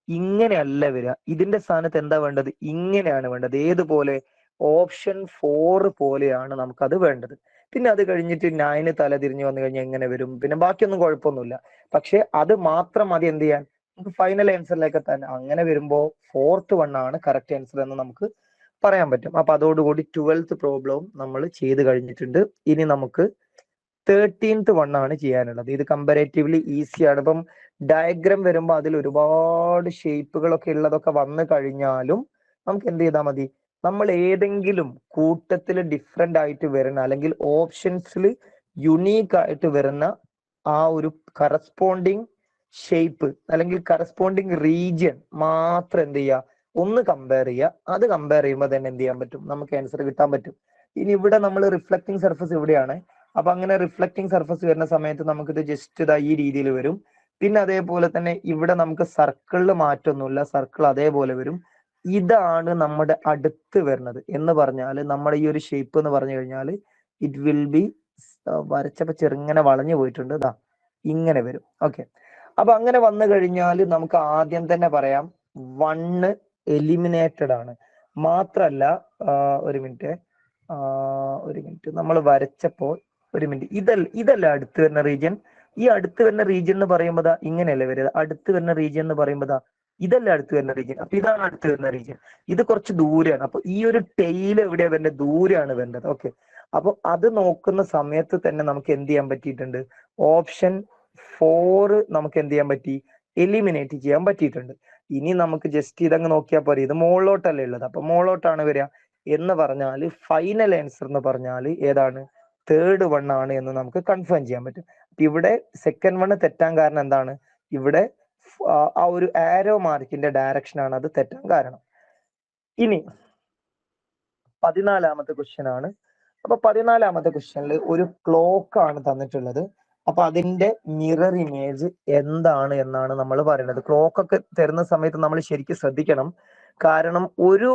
ഇങ്ങനെയല്ല വരിക. ഇതിന്റെ സ്ഥാനത്ത് എന്താ വേണ്ടത്, ഇങ്ങനെയാണ് വേണ്ടത്. ഏതുപോലെ, ഓപ്ഷൻ 4 പോലെയാണ് നമുക്കത് വേണ്ടത്. പിന്നെ അത് കഴിഞ്ഞിട്ട് 9 തല തിരിഞ്ഞു വന്നു കഴിഞ്ഞാൽ എങ്ങനെ വരും, പിന്നെ ബാക്കിയൊന്നും കുഴപ്പമൊന്നുമില്ല. പക്ഷെ അത് മാത്രം മതി എന്ത് ചെയ്യാൻ, നമുക്ക് ഫൈനൽ ആൻസറിലേക്ക് എത്താൻ. അങ്ങനെ വരുമ്പോ 4th വണ്ണാണ് കറക്റ്റ് ആൻസർ എന്ന് നമുക്ക് പറയാൻ പറ്റും. അപ്പൊ അതോടുകൂടി 12th പ്രോബ്ലവും നമ്മൾ ചെയ്ത് കഴിഞ്ഞിട്ടുണ്ട്. ഇനി നമുക്ക് 13th വണ്ണാണ് ചെയ്യാനുള്ളത്. ഇത് കമ്പാരേറ്റീവ്ലി ഈസിയാണ്. ഇപ്പം ഡയഗ്രാം വരുമ്പോൾ അതിൽ ഒരുപാട് ഷേപ്പുകളൊക്കെ ഉള്ളതൊക്കെ വന്നു കഴിഞ്ഞാലും നമുക്ക് എന്ത് ചെയ്താൽ മതി, നമ്മൾ ഏതെങ്കിലും കൂട്ടത്തിൽ ഡിഫറെന്റ് ആയിട്ട് വരുന്ന അല്ലെങ്കിൽ ഓപ്ഷൻസിൽ യുണീക്ക് ആയിട്ട് വരുന്ന ആ ഒരു കറസ്പോണ്ടിങ് ഷേപ്പ് അല്ലെങ്കിൽ കറസ്പോണ്ടിങ് റീജിയൻ മാത്രം എന്ത് ചെയ്യുക, ഒന്ന് കമ്പയർ ചെയ്യുക. അത് കമ്പയർ ചെയ്യുമ്പോൾ തന്നെ എന്ത് ചെയ്യാൻ പറ്റും, നമുക്ക് ആൻസർ കിട്ടാൻ പറ്റും. ഇനി ഇവിടെ നമ്മൾ റിഫ്ലക്റ്റിംഗ് സർഫസ് ഇവിടെയാണ്. അപ്പൊ അങ്ങനെ റിഫ്ലക്റ്റിംഗ് സർഫസ് വരുന്ന സമയത്ത് നമുക്കിത് ജസ്റ്റ് ഇതാ ഈ രീതിയിൽ വരും. പിന്നെ അതേപോലെ തന്നെ ഇവിടെ നമുക്ക് സർക്കിളിൽ മാറ്റൊന്നുമില്ല, സർക്കിൾ അതേപോലെ വരും. ഇതാണ് നമ്മുടെ അടുത്ത് വരുന്നത് എന്ന് പറഞ്ഞാൽ, നമ്മുടെ ഈ ഒരു ഷേപ്പ് എന്ന് പറഞ്ഞു കഴിഞ്ഞാൽ ഇറ്റ് വിൽ ബി, വരച്ചപ്പോ ചെറുങ്ങനെ വളഞ്ഞു പോയിട്ടുണ്ട്, ഇതാ ഇങ്ങനെ വരും. ഓക്കെ, അപ്പൊ അങ്ങനെ വന്നു കഴിഞ്ഞാൽ നമുക്ക് ആദ്യം തന്നെ പറയാം 1 എലിമിനേറ്റഡ് ആണ്. മാത്രല്ല ഒരു മിനിറ്റ് നമ്മൾ വരച്ചപ്പോൾ ഒരു മിനിറ്റ്, ഇതല്ല അടുത്ത് വരുന്ന റീജിയൻ. ഈ അടുത്ത് വരുന്ന റീജിയൻ എന്ന് പറയുമ്പോൾ ഇങ്ങനെയല്ലേ വരിക. അടുത്ത് വരുന്ന റീജിയൻ എന്ന് പറയുമ്പോൾ ഇതല്ല അടുത്ത് വരുന്ന റീജിയൻ. അപ്പൊ ഇതാണ് അടുത്ത് വരുന്ന റീജിയൻ. ഇത് കുറച്ച് ദൂരെയാണ്. അപ്പൊ ഈ ഒരു ടെയിൽ എവിടെയാ വരുന്നത്, ദൂരെയാണ് വേണ്ടത്. ഓക്കെ, അപ്പൊ അത് നോക്കുന്ന സമയത്ത് തന്നെ നമുക്ക് എന്ത് ചെയ്യാൻ പറ്റിയിട്ടുണ്ട്, ഓപ്ഷൻ 4 നമുക്ക് എന്ത് ചെയ്യാൻ പറ്റി, എലിമിനേറ്റ് ചെയ്യാൻ പറ്റിയിട്ടുണ്ട്. ഇനി നമുക്ക് ജസ്റ്റ് ഇതങ്ങ് നോക്കിയാൽ പോരെ, ഇത് മുകളിലോട്ടല്ലേ ഉള്ളത്, അപ്പൊ മുകളിലോട്ടാണ് വരിക എന്ന് പറഞ്ഞാൽ ഫൈനൽ ആൻസർ എന്ന് പറഞ്ഞാൽ ഏതാണ്, 3rd വൺ ആണ് എന്ന് നമുക്ക് കൺഫേം ചെയ്യാൻ പറ്റും. ഇവിടെ സെക്കൻഡ് വൺ തെറ്റാൻ കാരണം എന്താണ്, ഇവിടെ ആ ഒരു ആരോ മാർക്കിന്റെ ഡയറക്ഷൻ ആണ് അത് തെറ്റാൻ കാരണം. ഇനി 14ാമത്തെ ക്വസ്റ്റ്യൻ ആണ്. അപ്പൊ 14ാമത്തെ ക്വസ്റ്റ്യനിൽ ഒരു ക്ലോക്ക് ആണ് തന്നിട്ടുള്ളത്. അപ്പൊ അതിന്റെ മിറർ ഇമേജ് എന്താണ് എന്നാണ് നമ്മൾ പറയുന്നത്. ക്ലോക്ക് ഒക്കെ തരുന്ന സമയത്ത് നമ്മൾ ശരിക്കും ശ്രദ്ധിക്കണം. കാരണം ഒരു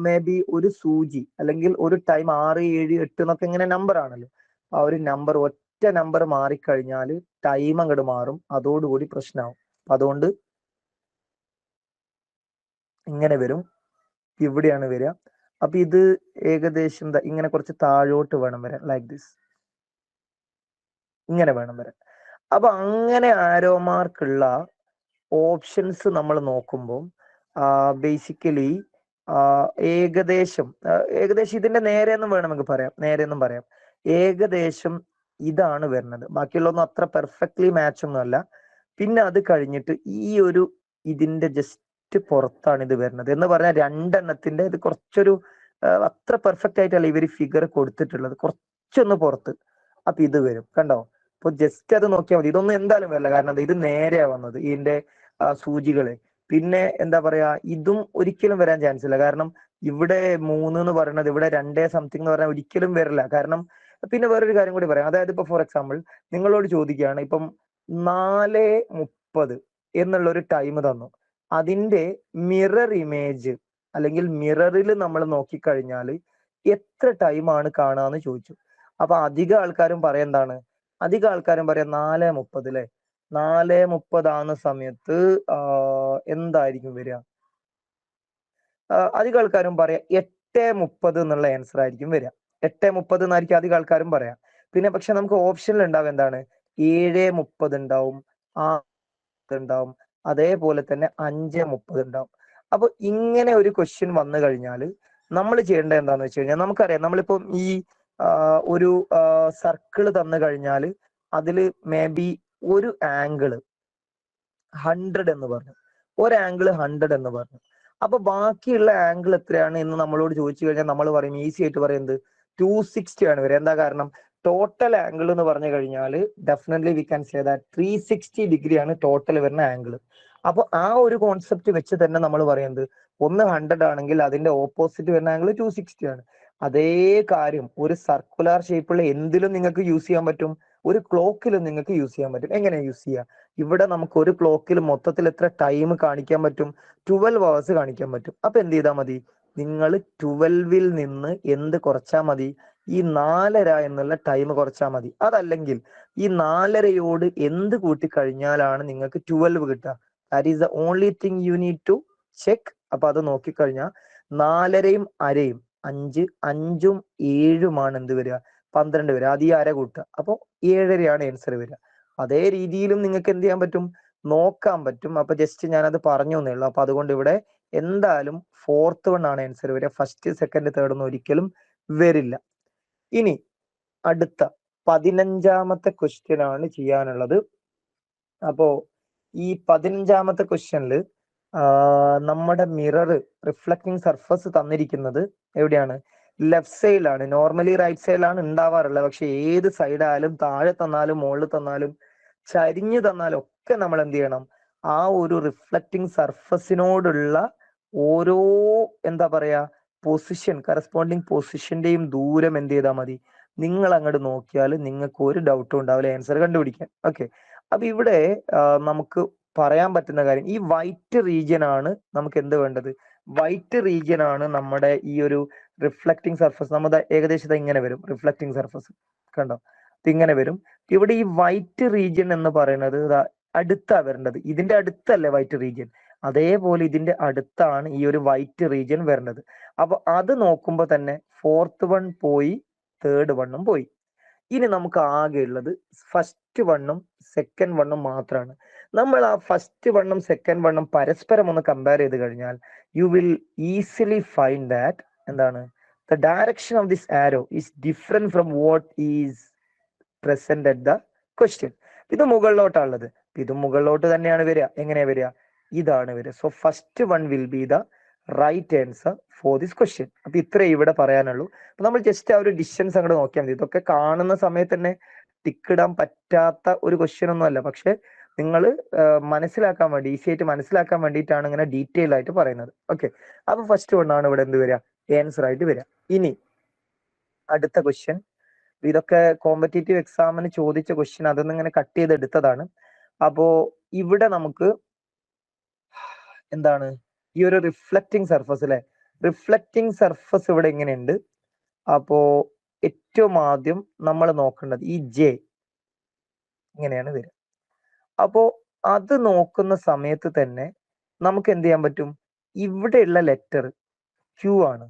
മേ ബി ഒരു സൂചി അല്ലെങ്കിൽ ഒരു ടൈം 6, 7, 8 എന്നൊക്കെ ഇങ്ങനെ നമ്പർ ആണല്ലോ. ആ ഒരു നമ്പർ, ഒറ്റ നമ്പർ മാറിക്കഴിഞ്ഞാൽ ടൈം അങ്ങോട്ട് മാറും, അതോടുകൂടി പ്രശ്നമാവും. അതുകൊണ്ട് ഇങ്ങനെ വരും, ഇവിടെയാണ് വരിക. അപ്പൊ ഇത് ഏകദേശം ഇങ്ങനെ കുറച്ച് താഴോട്ട് വേണം വരാൻ, ലൈക്ക് ദിസ്, ഇങ്ങനെ വേണം വരാൻ. അപ്പൊ അങ്ങനെ ആരോ മാർക്കുള്ള ഓപ്ഷൻസ് നമ്മൾ നോക്കുമ്പോൾ ബേസിക്കലി ഏകദേശം ഇതിന്റെ നേരെ എന്നും വേണമെങ്കിൽ പറയാം, നേരെ എന്നും പറയാം. ഏകദേശം ഇതാണ് വരുന്നത്. ബാക്കിയുള്ളതൊന്നും അത്ര പെർഫെക്റ്റ്ലി മാച്ച് ഒന്നും അല്ല. പിന്നെ അത് കഴിഞ്ഞിട്ട് ഈ ഒരു ഇതിന്റെ ജസ്റ്റ് പുറത്താണ് ഇത് വരുന്നത് എന്ന് പറഞ്ഞാൽ 2 എണ്ണത്തിന്റെ ഇത് കുറച്ചൊരു അത്ര പെർഫെക്റ്റ് ആയിട്ടല്ല ഇവർ ഫിഗർ കൊടുത്തിട്ടുള്ളത്, കുറച്ചൊന്ന് പുറത്ത്. അപ്പൊ ഇത് വരും, കണ്ടോ. ഇപ്പൊ ജസ്റ്റ് അത് നോക്കിയാൽ മതി. ഇതൊന്നും എന്തായാലും വരില്ല, കാരണം ഇത് നേരെയാ വന്നത് ഇതിന്റെ സൂചികള്. പിന്നെ എന്താ പറയാ, ഇതും ഒരിക്കലും വരാൻ ചാൻസ് ഇല്ല. കാരണം ഇവിടെ 3 എന്ന് പറയുന്നത് ഇവിടെ 2 സംതിങ് എന്ന് പറഞ്ഞാൽ ഒരിക്കലും വരില്ല. കാരണം പിന്നെ വേറൊരു കാര്യം കൂടി പറയാം. അതായത് ഇപ്പൊ ഫോർ എക്സാമ്പിൾ നിങ്ങളോട് ചോദിക്കുകയാണ്, ഇപ്പം 4:30 എന്നുള്ള ഒരു ടൈം തന്നു. അതിന്റെ മിറർ ഇമേജ് അല്ലെങ്കിൽ മിററിൽ നമ്മൾ നോക്കിക്കഴിഞ്ഞാൽ എത്ര ടൈമാണ് കാണാന്ന് ചോദിച്ചു. അപ്പൊ അധിക ആൾക്കാരും പറയെന്താണ്, അധികം ആൾക്കാരും പറയാം 4:30 അല്ലെ. 4:30 ആകുന്ന സമയത്ത് എന്തായിരിക്കും വരിക? അധികം ആൾക്കാരും പറയാം 8:30 എന്നുള്ള ആൻസർ ആയിരിക്കും വരിക. 8:30 എന്നായിരിക്കും അധികം ആൾക്കാരും പറയാം. പിന്നെ പക്ഷെ നമുക്ക് ഓപ്ഷനിൽ ഉണ്ടാവും എന്താണ്? 7:30 ഉണ്ടാവും, ഉണ്ടാവും, അതേപോലെ തന്നെ 5:30 ഉണ്ടാവും. അപ്പൊ ഇങ്ങനെ ഒരു ക്വസ്റ്റ്യൻ വന്നു കഴിഞ്ഞാൽ നമ്മൾ ചെയ്യേണ്ടത് എന്താന്ന് വെച്ച് കഴിഞ്ഞാൽ, നമുക്കറിയാം നമ്മളിപ്പം ഈ ഒരു സർക്കിൾ തന്നു കഴിഞ്ഞാൽ അതിൽ മേ ബി ഒരു ആംഗിള് 100 എന്ന് പറഞ്ഞു, ഒരു ആംഗിൾ 100 എന്ന് പറഞ്ഞു. അപ്പൊ ബാക്കിയുള്ള ആംഗിൾ എത്രയാണ് എന്ന് നമ്മളോട് ചോദിച്ചു കഴിഞ്ഞാൽ നമ്മൾ പറയും, ഈസി ആയിട്ട് പറയുന്നത് 260 ആണ് വരിക. എന്താ കാരണം? ടോട്ടൽ ആംഗിൾ എന്ന് പറഞ്ഞു കഴിഞ്ഞാൽ definitely we can say that 360 degree ആണ് ടോട്ടൽ വരുന്ന ആംഗിൾ. അപ്പൊ ആ ഒരു കോൺസെപ്റ്റ് വെച്ച് തന്നെ നമ്മൾ പറയുന്നത്, ഒന്ന് 100 ആണെങ്കിൽ അതിന്റെ ഓപ്പോസിറ്റ് വരുന്ന ആംഗിൾ 260 ആണ്. അതേ കാര്യം ഒരു സർക്കുലർ ഷേപ്പുള്ള എന്തിലും നിങ്ങൾക്ക് യൂസ് ചെയ്യാൻ പറ്റും, ഒരു ക്ലോക്കിലും നിങ്ങൾക്ക് യൂസ് ചെയ്യാൻ പറ്റും. എങ്ങനെ യൂസ് ചെയ്യുക? ഇവിടെ നമുക്ക് ഒരു ക്ലോക്കിൽ മൊത്തത്തിൽ എത്ര ടൈം കാണിക്കാൻ പറ്റും? 12 അവേഴ്സ് കാണിക്കാൻ പറ്റും. അപ്പൊ എന്ത് ചെയ്താൽ മതി? നിങ്ങൾ 12ൽ നിന്ന് എന്ത് കുറച്ചാൽ മതി? ഈ 4:30 എന്നുള്ള ടൈം കുറച്ചാൽ മതി. അതല്ലെങ്കിൽ ഈ 4:30യോട് എന്ത് കൂട്ടിക്കഴിഞ്ഞാലാണ് നിങ്ങൾക്ക് 12 കിട്ടുക? That is the only thing you need to check. അപ്പൊ അത് നോക്കിക്കഴിഞ്ഞാൽ 4:30യും അരയും 5, 5ഉം 7ഉമാണ് എന്ത് വരിക? 12 വരിക. അത് ഈ അര കൂട്ടുക, അപ്പൊ 7:30 ആൻസർ വരിക. അതേ രീതിയിലും നിങ്ങൾക്ക് എന്ത് ചെയ്യാൻ പറ്റും? നോക്കാൻ പറ്റും. അപ്പൊ ജസ്റ്റ് ഞാനത് പറഞ്ഞു എന്നേ ഉള്ളൂ. അപ്പൊ അതുകൊണ്ട് ഇവിടെ എന്തായാലും 4th വൺ ആണ് ആൻസർ വരിക. ഫസ്റ്റ്, സെക്കൻഡ്, തേർഡ് ഒന്നും ഒരിക്കലും വരില്ല. ഇനി അടുത്ത 15ാമത്തെ ക്വസ്റ്റ്യൻ ആണ് ചെയ്യാനുള്ളത്. അപ്പോ ഈ 15ാമത്തെ ക്വസ്റ്റ്യനിൽ നമ്മുടെ മിറർ റിഫ്ലക്റ്റിംഗ് സർഫസ് തന്നിരിക്കുന്നത് എവിടെയാണ്? ലെഫ്റ്റ് സൈഡിലാണ്. നോർമലി റൈറ്റ് സൈഡിലാണ് ഉണ്ടാവാറുള്ളത്. പക്ഷെ ഏത് സൈഡായാലും, താഴെ തന്നാലും മുകളിൽ തന്നാലും ചരിഞ്ഞു തന്നാലും ഒക്കെ നമ്മൾ എന്ത് ചെയ്യണം? ആ ഒരു റിഫ്ലക്റ്റിംഗ് സർഫസിനോടുള്ള ഓരോ എന്താ പറയാ പൊസിഷൻ, കറസ്പോണ്ടിങ് പൊസിഷന്റെയും ദൂരം എന്ത് ചെയ്താൽ മതി? നിങ്ങൾ അങ്ങോട്ട് നോക്കിയാൽ നിങ്ങൾക്ക് ഒരു ഡൗട്ടും ഉണ്ടാവില്ല ആൻസർ കണ്ടുപിടിക്കാൻ. ഓക്കെ. അപ്പൊ ഇവിടെ നമുക്ക് പറയാൻ പറ്റുന്ന കാര്യം, ഈ വൈറ്റ് റീജിയൻ ആണ് നമുക്ക് എന്ത് വേണ്ടത്? വൈറ്റ് റീജിയൻ ആണ് നമ്മുടെ ഈ ഒരു റിഫ്ലക്റ്റിംഗ് സർഫസ്. നമ്മുടെ ഏകദേശം ഇങ്ങനെ വരും റിഫ്ലക്റ്റിംഗ് സർഫസ്, കണ്ടോ? ഇങ്ങനെ വരും. ഇവിടെ ഈ വൈറ്റ് റീജിയൻ എന്ന് പറയുന്നത് അടുത്താ വരേണ്ടത്. ഇതിന്റെ അടുത്തല്ലേ വൈറ്റ് റീജിയൻ? അതേപോലെ ഇതിന്റെ അടുത്താണ് ഈ ഒരു വൈറ്റ് റീജിയൻ വരേണ്ടത്. അപ്പൊ അത് നോക്കുമ്പോൾ തന്നെ 4th വൺ പോയി, തേർഡ് വണ്ണും പോയി. ഇനി നമുക്ക് ആകെ ഉള്ളത് ഫസ്റ്റ് വണ്ണും സെക്കൻഡ് വണ്ണും മാത്രമാണ്. നമ്മൾ ആ ഫസ്റ്റ് വണ്ണും സെക്കൻഡ് വണ്ണും പരസ്പരം ഒന്ന് കമ്പയർ ചെയ്ത് കഴിഞ്ഞാൽ you will easily find that എന്താണ്? The direction of this arrow is different from what is present at the question. ഇത് മുകളിലോട്ടാണുള്ളത്, ഇത് മുകളിലോട്ട് തന്നെയാണ് വരിക. എങ്ങനെയാ വരിക? ഇതാണ് വരിക. So first one will be the right answer for this question. അപ്പൊ ഇത്രേ ഇവിടെ പറയാനുള്ളൂ. അപ്പൊ നമ്മൾ ജസ്റ്റ് ആ ഒരു ഡിസ്റ്റൻസ് അങ്ങോട്ട് നോക്കിയാൽ മതി. ഇതൊക്കെ കാണുന്ന സമയത്ത് തന്നെ ടിക്കിടാൻ പറ്റാത്ത ഒരു ക്വസ്റ്റ്യൻ ഒന്നും അല്ല. പക്ഷെ നിങ്ങൾ മനസ്സിലാക്കാൻ വേണ്ടി, ഈസി ആയിട്ട് മനസ്സിലാക്കാൻ വേണ്ടിയിട്ടാണ് ഇങ്ങനെ ഡീറ്റെയിൽ ആയിട്ട് പറയുന്നത്. ഓക്കെ. അപ്പൊ ഫസ്റ്റ് വണ്ണാണ് ഇവിടെ എന്ത് വരിക? ആൻസർ ആയിട്ട് വരിക. ഇനി അടുത്ത ക്വസ്റ്റ്യൻ, ഇതൊക്കെ കോമ്പറ്റേറ്റീവ് എക്സാമിന് ചോദിച്ച ക്വസ്റ്റ്യൻ, അതൊന്നും ഇങ്ങനെ കട്ട് ചെയ്തെടുത്തതാണ്. അപ്പോ ഇവിടെ നമുക്ക് എന്താണ് ഈ ഒരു റിഫ്ലക്റ്റിംഗ് സർഫസ് അല്ലെ? റിഫ്ലക്റ്റിംഗ് സർഫസ് ഇവിടെ എങ്ങനെയുണ്ട്? അപ്പോ ഏറ്റവും ആദ്യം നമ്മൾ നോക്കേണ്ടത് ഈ ജെ ഇങ്ങനെയാണ് വരിക. അപ്പോ അത് നോക്കുന്ന സമയത്ത് തന്നെ നമുക്ക് എന്ത് ചെയ്യാൻ പറ്റും? ഇവിടെയുള്ള ലെറ്റർ ക്യൂ ആണ്.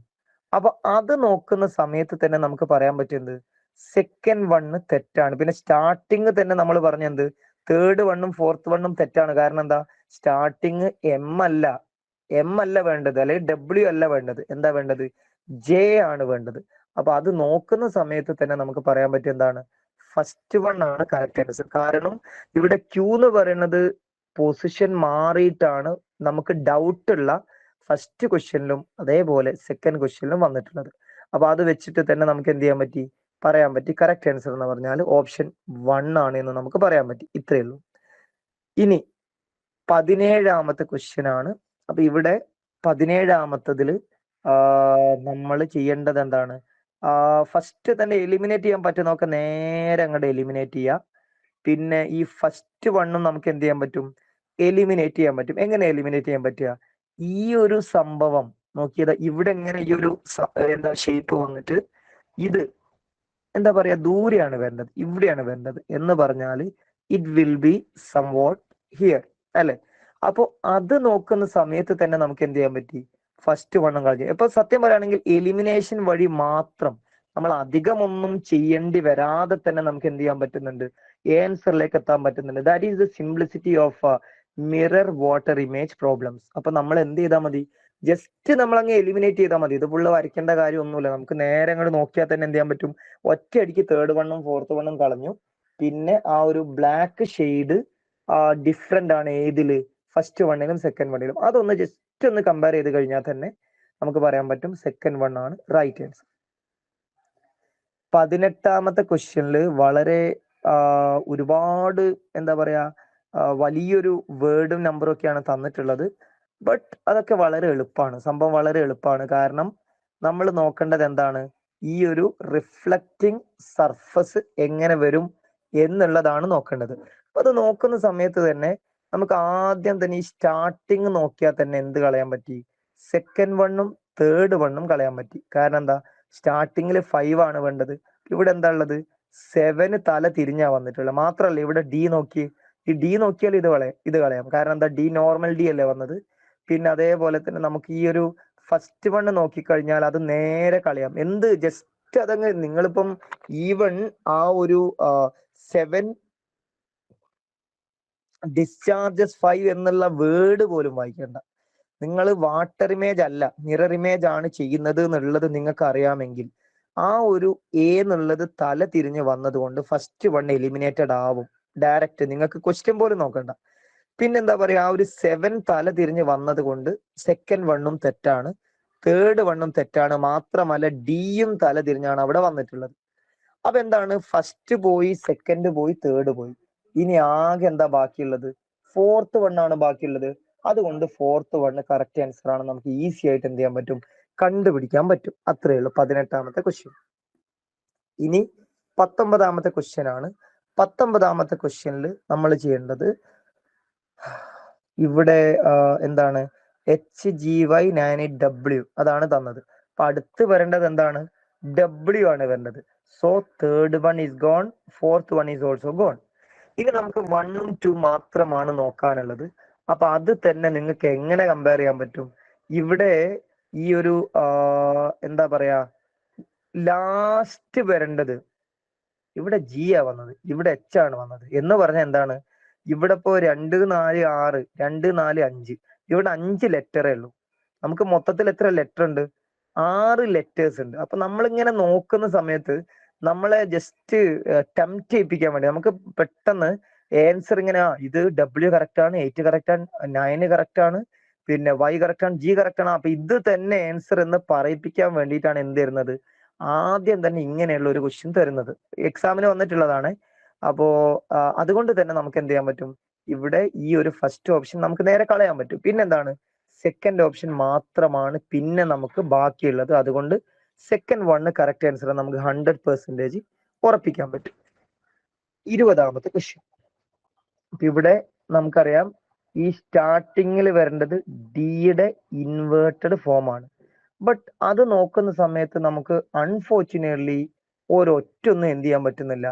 അപ്പൊ അത് നോക്കുന്ന സമയത്ത് തന്നെ നമുക്ക് പറയാൻ പറ്റുന്നത് സെക്കൻഡ് വണ്ണ് തെറ്റാണ്. പിന്നെ സ്റ്റാർട്ടിങ് തന്നെ നമ്മൾ പറഞ്ഞത് തേർഡ് വണ്ണും ഫോർത്ത് വണ്ണും തെറ്റാണ്. കാരണം എന്താ? സ്റ്റാർട്ടിങ് എം അല്ല വേണ്ടത്, അല്ലെങ്കിൽ ഡബ്ല്യു അല്ല വേണ്ടത്. എന്താ വേണ്ടത്? ജെ ആണ് വേണ്ടത്. അപ്പൊ അത് നോക്കുന്ന സമയത്ത് തന്നെ നമുക്ക് പറയാൻ പറ്റും എന്താണ്? ഫസ്റ്റ് വൺ ആണ് കറക്റ്റ് ആൻസർ. കാരണം ഇവിടെ ക്യൂ എന്ന് പറയുന്നത് പൊസിഷൻ മാറിയിട്ടാണ് നമുക്ക് ഡൗട്ട് ഉള്ള ഫസ്റ്റ് ക്വസ്റ്റ്യനിലും അതേപോലെ സെക്കൻഡ് ക്വസ്റ്റ്യനിലും വന്നിട്ടുള്ളത്. അപ്പൊ അത് വെച്ചിട്ട് തന്നെ നമുക്ക് എന്ത് ചെയ്യാൻ പറ്റി? പറയാൻ പറ്റി കറക്റ്റ് ആൻസർ എന്ന് പറഞ്ഞാൽ ഓപ്ഷൻ 1 ആണ് എന്ന് നമുക്ക് പറയാൻ പറ്റി. ഇത്രയേ ഉള്ളൂ. ഇനി 17ാമത്തെ ക്വസ്റ്റ്യൻ ആണ്. അപ്പൊ ഇവിടെ 17ാമത്തതിൽ നമ്മൾ ചെയ്യേണ്ടത് എന്താണ്? ഫസ്റ്റ് തന്നെ എലിമിനേറ്റ് ചെയ്യാൻ പറ്റുന്നതൊക്കെ നേരെ അങ്ങോട്ട് എലിമിനേറ്റ് ചെയ്യുക. പിന്നെ ഈ ഫസ്റ്റ് വണ്ണും നമുക്ക് എന്ത് ചെയ്യാൻ പറ്റും? എലിമിനേറ്റ് ചെയ്യാൻ പറ്റും. എങ്ങനെ എലിമിനേറ്റ് ചെയ്യാൻ പറ്റുക? ഈ ഒരു സംഭവം നോക്കിയത് ഇവിടെ എങ്ങനെ ഈ ഒരു എന്താ ഷേപ്പ് വന്നിട്ട് ഇത് എന്താ പറയാ ദൂരെയാണ് വരേണ്ടത്, ഇവിടെയാണ് വരേണ്ടത് എന്ന് പറഞ്ഞാൽ it will B somewhat here അല്ലെ. അപ്പോ അത് നോക്കുന്ന സമയത്ത് തന്നെ നമുക്ക് എന്ത് ചെയ്യാൻ പറ്റി, ഫസ്റ്റ് വണ്ണം കളഞ്ഞു. ഇപ്പൊ സത്യം പറയുകയാണെങ്കിൽ എലിമിനേഷൻ വഴി മാത്രം നമ്മൾ അധികമൊന്നും ചെയ്യേണ്ടി വരാതെ തന്നെ നമുക്ക് എന്ത് ചെയ്യാൻ പറ്റുന്നുണ്ട്, ആൻസറിലേക്ക് എത്താൻ പറ്റുന്നുണ്ട്. That is the simplicity of mirror water image problems. അപ്പൊ നമ്മൾ എന്ത് ചെയ്താൽ മതി, ജസ്റ്റ് നമ്മൾ അങ്ങ് എലിമിനേറ്റ് ചെയ്താൽ മതി. ഇത് ഫുള്ള് വരയ്ക്കേണ്ട കാര്യമൊന്നുമില്ല. നമുക്ക് നേരെ അങ്ങോട്ട് നോക്കിയാൽ തന്നെ എന്ത് ചെയ്യാൻ പറ്റും, ഒറ്റയടിക്ക് തേർഡ് വണ്ണും ഫോർത്ത് വണ്ണും കളഞ്ഞു. പിന്നെ ആ ഒരു ബ്ലാക്ക് ഷെയ്ഡ് ഡിഫറെന്റ് ആണ് ഏതില്, ഫസ്റ്റ് വണ്ണിലും സെക്കൻഡ് വണ്ണിലും. അതൊന്ന് ജസ്റ്റ് ഒന്ന് കമ്പയർ ചെയ്ത് കഴിഞ്ഞാൽ തന്നെ നമുക്ക് പറയാൻ പറ്റും സെക്കൻഡ് വൺ ആണ് റൈറ്റ് ആൻസർ. 18ാമത്തെ ക്വസ്റ്റ്യനിൽ വളരെ ഒരുപാട് എന്താ പറയാ വലിയൊരു വേർഡും നമ്പറും ഒക്കെയാണ് തന്നിട്ടുള്ളത്. ബട്ട് അതൊക്കെ വളരെ എളുപ്പമാണ്, സംഭവം വളരെ എളുപ്പമാണ്. കാരണം നമ്മൾ നോക്കേണ്ടത് എന്താണ്, ഈ ഒരു റിഫ്ലക്റ്റിംഗ് സർഫസ് എങ്ങനെ വരും എന്നുള്ളതാണ് നോക്കേണ്ടത്. അപ്പൊ അത് നോക്കുന്ന സമയത്ത് തന്നെ നമുക്ക് ആദ്യം തന്നെ ഈ സ്റ്റാർട്ടിങ് നോക്കിയാൽ തന്നെ എന്ത് കളയാൻ പറ്റി, സെക്കൻഡ് വണ്ണും തേർഡ് വണ്ണും കളയാൻ പറ്റി. കാരണം എന്താ, സ്റ്റാർട്ടിങ്ങിൽ 5 ആണ് വേണ്ടത്, ഇവിടെ എന്താ ഉള്ളത് 7 തല തിരിഞ്ഞാ വന്നിട്ടുള്ളത്. മാത്രല്ല ഇവിടെ ഡി നോക്കി, ഈ ഡി നോക്കിയാൽ ഇത് കളയാം. കാരണം എന്താ, ഡി നോർമൽ ഡി അല്ലേ വന്നത്. പിന്നെ അതേപോലെ തന്നെ നമുക്ക് ഈ ഒരു ഫസ്റ്റ് വണ്ണ് നോക്കിക്കഴിഞ്ഞാൽ അത് നേരെ കളയാം. എന്ത് ജസ്റ്റ് അതങ്ങ് നിങ്ങളിപ്പം ഈവൺ ആ ഒരു 7 ഡിസ്ചാർജസ് 5 എന്നുള്ള വേർഡ് പോലും വായിക്കേണ്ട. നിങ്ങൾ വാട്ടർ ഇമേജ് അല്ല മിറർ ഇമേജ് ആണ് ചെയ്യുന്നത് എന്നുള്ളത് നിങ്ങൾക്ക് അറിയാമെങ്കിൽ ആ ഒരു എ എന്നുള്ളത് തല തിരിഞ്ഞ് വന്നതുകൊണ്ട് ഫസ്റ്റ് വൺ എലിമിനേറ്റഡ് ആവും ഡയറക്റ്റ്. നിങ്ങൾക്ക് ക്വസ്റ്റ്യൻ പോലും നോക്കണ്ട. പിന്നെന്താ പറയാ, ആ ഒരു 7 തല തിരിഞ്ഞ് വന്നത് കൊണ്ട് സെക്കൻഡ് വണ്ണും തെറ്റാണ്, തേർഡ് വണ്ണും തെറ്റാണ്. മാത്രമല്ല ഡിയും തല തിരിഞ്ഞാണ് അവിടെ വന്നിട്ടുള്ളത്. അപ്പൊ എന്താണ്, ഫസ്റ്റ് പോയി, സെക്കൻഡ് പോയി, തേർഡ് പോയി. ഇനി ആകെ എന്താ ബാക്കിയുള്ളത്, ഫോർത്ത് വണ്ണാണ് ബാക്കിയുള്ളത്. അതുകൊണ്ട് ഫോർത്ത് വണ്ണ് കറക്റ്റ് ആൻസർ ആണ്. നമുക്ക് ഈസി ആയിട്ട് എന്ത് ചെയ്യാൻ പറ്റും, കണ്ടുപിടിക്കാൻ പറ്റും. അത്രയേ ഉള്ളൂ 18ാമത്തെ ക്വസ്റ്റ്യൻ. ഇനി 19ാമത്തെ ക്വസ്റ്റ്യൻ ആണ്. 19ാമത്തെ ക്വസ്റ്റ്യനിൽ നമ്മൾ ചെയ്യേണ്ടത് ഇവിടെ എന്താണ് HGY98W അതാണ് തന്നത്. അപ്പൊ അടുത്ത് വരേണ്ടത് എന്താണ്, W ആണ് വരേണ്ടത്. So third one is gone, fourth one is also gone. ഇനി നമുക്ക് 1ഉം 2 മാത്രമാണ് നോക്കാനുള്ളത്. അപ്പൊ അത് തന്നെ നിങ്ങൾക്ക് എങ്ങനെ കമ്പയർ ചെയ്യാൻ പറ്റും, ഇവിടെ ഈ ഒരു എന്താ പറയാ ലാസ്റ്റ് വരേണ്ടത് ഇവിടെ G ആ വന്നത്, ഇവിടെ H ആണ് വന്നത് എന്ന് പറഞ്ഞാൽ എന്താണ്, ഇവിടെ ഇപ്പോ 2, 4, 6, 2, 4, 5, ഇവിടെ 5 ലെറ്ററേ ഉള്ളൂ. നമുക്ക് മൊത്തത്തിൽ എത്ര ലെറ്റർ ഉണ്ട്, 6 ലെറ്റേഴ്സ് ഉണ്ട്. അപ്പൊ നമ്മൾ ഇങ്ങനെ നോക്കുന്ന സമയത്ത് നമ്മളെ ജസ്റ്റ് ടെംപ്റ്റ് ചെയ്യിപ്പിക്കാൻ വേണ്ടി നമുക്ക് പെട്ടെന്ന് ആൻസർ ഇങ്ങനെ ഇത് W കറക്റ്റ് ആണ്, 8 കറക്റ്റ് ആണ്, 9 കറക്റ്റ് ആണ്, പിന്നെ Y കറക്റ്റ് ആണ്, G കറക്റ്റ് ആണ്, അപ്പൊ ഇത് തന്നെ ആൻസർ എന്ന് പറയിപ്പിക്കാൻ വേണ്ടിയിട്ടാണ് എന്ത് തരുന്നത്, ആദ്യം തന്നെ ഇങ്ങനെയുള്ള ഒരു ക്വസ്റ്റ്യൻ തരുന്നത്. എക്സാമിന് വന്നിട്ടുള്ളതാണ്. അപ്പോ അതുകൊണ്ട് തന്നെ നമുക്ക് എന്ത് ചെയ്യാൻ പറ്റും, ഇവിടെ ഈ ഒരു ഫസ്റ്റ് ഓപ്ഷൻ നമുക്ക് നേരെ കളയാൻ പറ്റും. പിന്നെന്താണ്, സെക്കൻഡ് ഓപ്ഷൻ മാത്രമാണ് പിന്നെ നമുക്ക് ബാക്കിയുള്ളത്. അതുകൊണ്ട് സെക്കൻഡ് വണ്ണ് കറക്റ്റ് ആൻസർ നമുക്ക് 100% ഉറപ്പിക്കാൻ പറ്റും. 20ാമത്തെ ക്വസ്റ്റ്യൻ. ഇവിടെ നമുക്കറിയാം ഈ സ്റ്റാർട്ടിങ്ങിൽ വരേണ്ടത് ഡിയുടെ ഇൻവേർട്ടഡ് ഫോം ആണ്. ബട്ട് അത് നോക്കുന്ന സമയത്ത് നമുക്ക് അൺഫോർച്ചുനേറ്റ്ലി ഒരൊറ്റൊന്നും എന്ത് ചെയ്യാൻ പറ്റുന്നില്ല,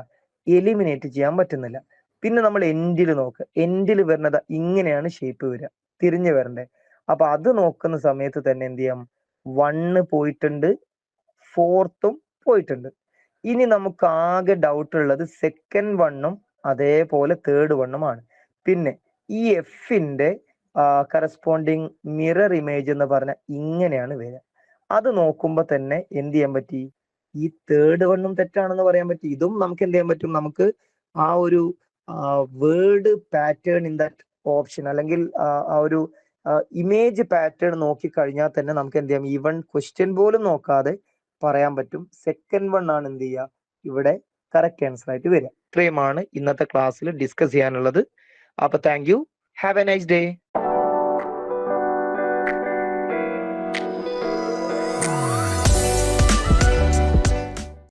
എലിമിനേറ്റ് ചെയ്യാൻ പറ്റുന്നില്ല. പിന്നെ നമ്മൾ എൻഡിൽ നോക്കുക, എൻഡിൽ വരുന്നത് ഇങ്ങനെയാണ് ഷേപ്പ് വരിക, തിരിഞ്ഞു വരണ്ടേ. അപ്പൊ അത് നോക്കുന്ന സമയത്ത് തന്നെ എന്ത് ചെയ്യാം, 1 പോയിട്ടുണ്ട്, ഫോർത്തും പോയിട്ടുണ്ട്. ഇനി നമുക്ക് ആകെ ഡൗട്ട് ഉള്ളത് സെക്കൻഡ് വണ്ണും അതേപോലെ തേർഡ് വണ്ണുമാണ്. പിന്നെ ഈ എഫിന്റെ കറസ്പോണ്ടിങ് മിറർ ഇമേജ് എന്ന് പറഞ്ഞാൽ ഇങ്ങനെയാണ് വരിക. അത് നോക്കുമ്പോ തന്നെ എന്ത് ചെയ്യാൻ പറ്റി, ഈ തേർഡ് വണ്ണും തെറ്റാണെന്ന് പറയാൻ പറ്റി. ഇതും നമുക്ക് എന്ത് ചെയ്യാൻ പറ്റും, നമുക്ക് ആ ഒരു word pattern in that option അല്ലെങ്കിൽ ആ ഒരു ഇമേജ് പാറ്റേൺ നോക്കി കഴിഞ്ഞാൽ തന്നെ നമുക്ക് എന്ത് ചെയ്യാം, ഈവൺ ക്വസ്റ്റ്യൻ പോലും നോക്കാതെ പറയാൻ പറ്റും സെക്കൻഡ് വൺ ആണ് എന്ത് ചെയ്യുക ഇവിടെ കറക്റ്റ് ആൻസർ ആയിട്ട് വരിക. ഇത്രയുമാണ് ഇന്നത്തെ ക്ലാസ്സിൽ ഡിസ്കസ് ചെയ്യാനുള്ളത്. അപ്പൊ thank you, have A nice day.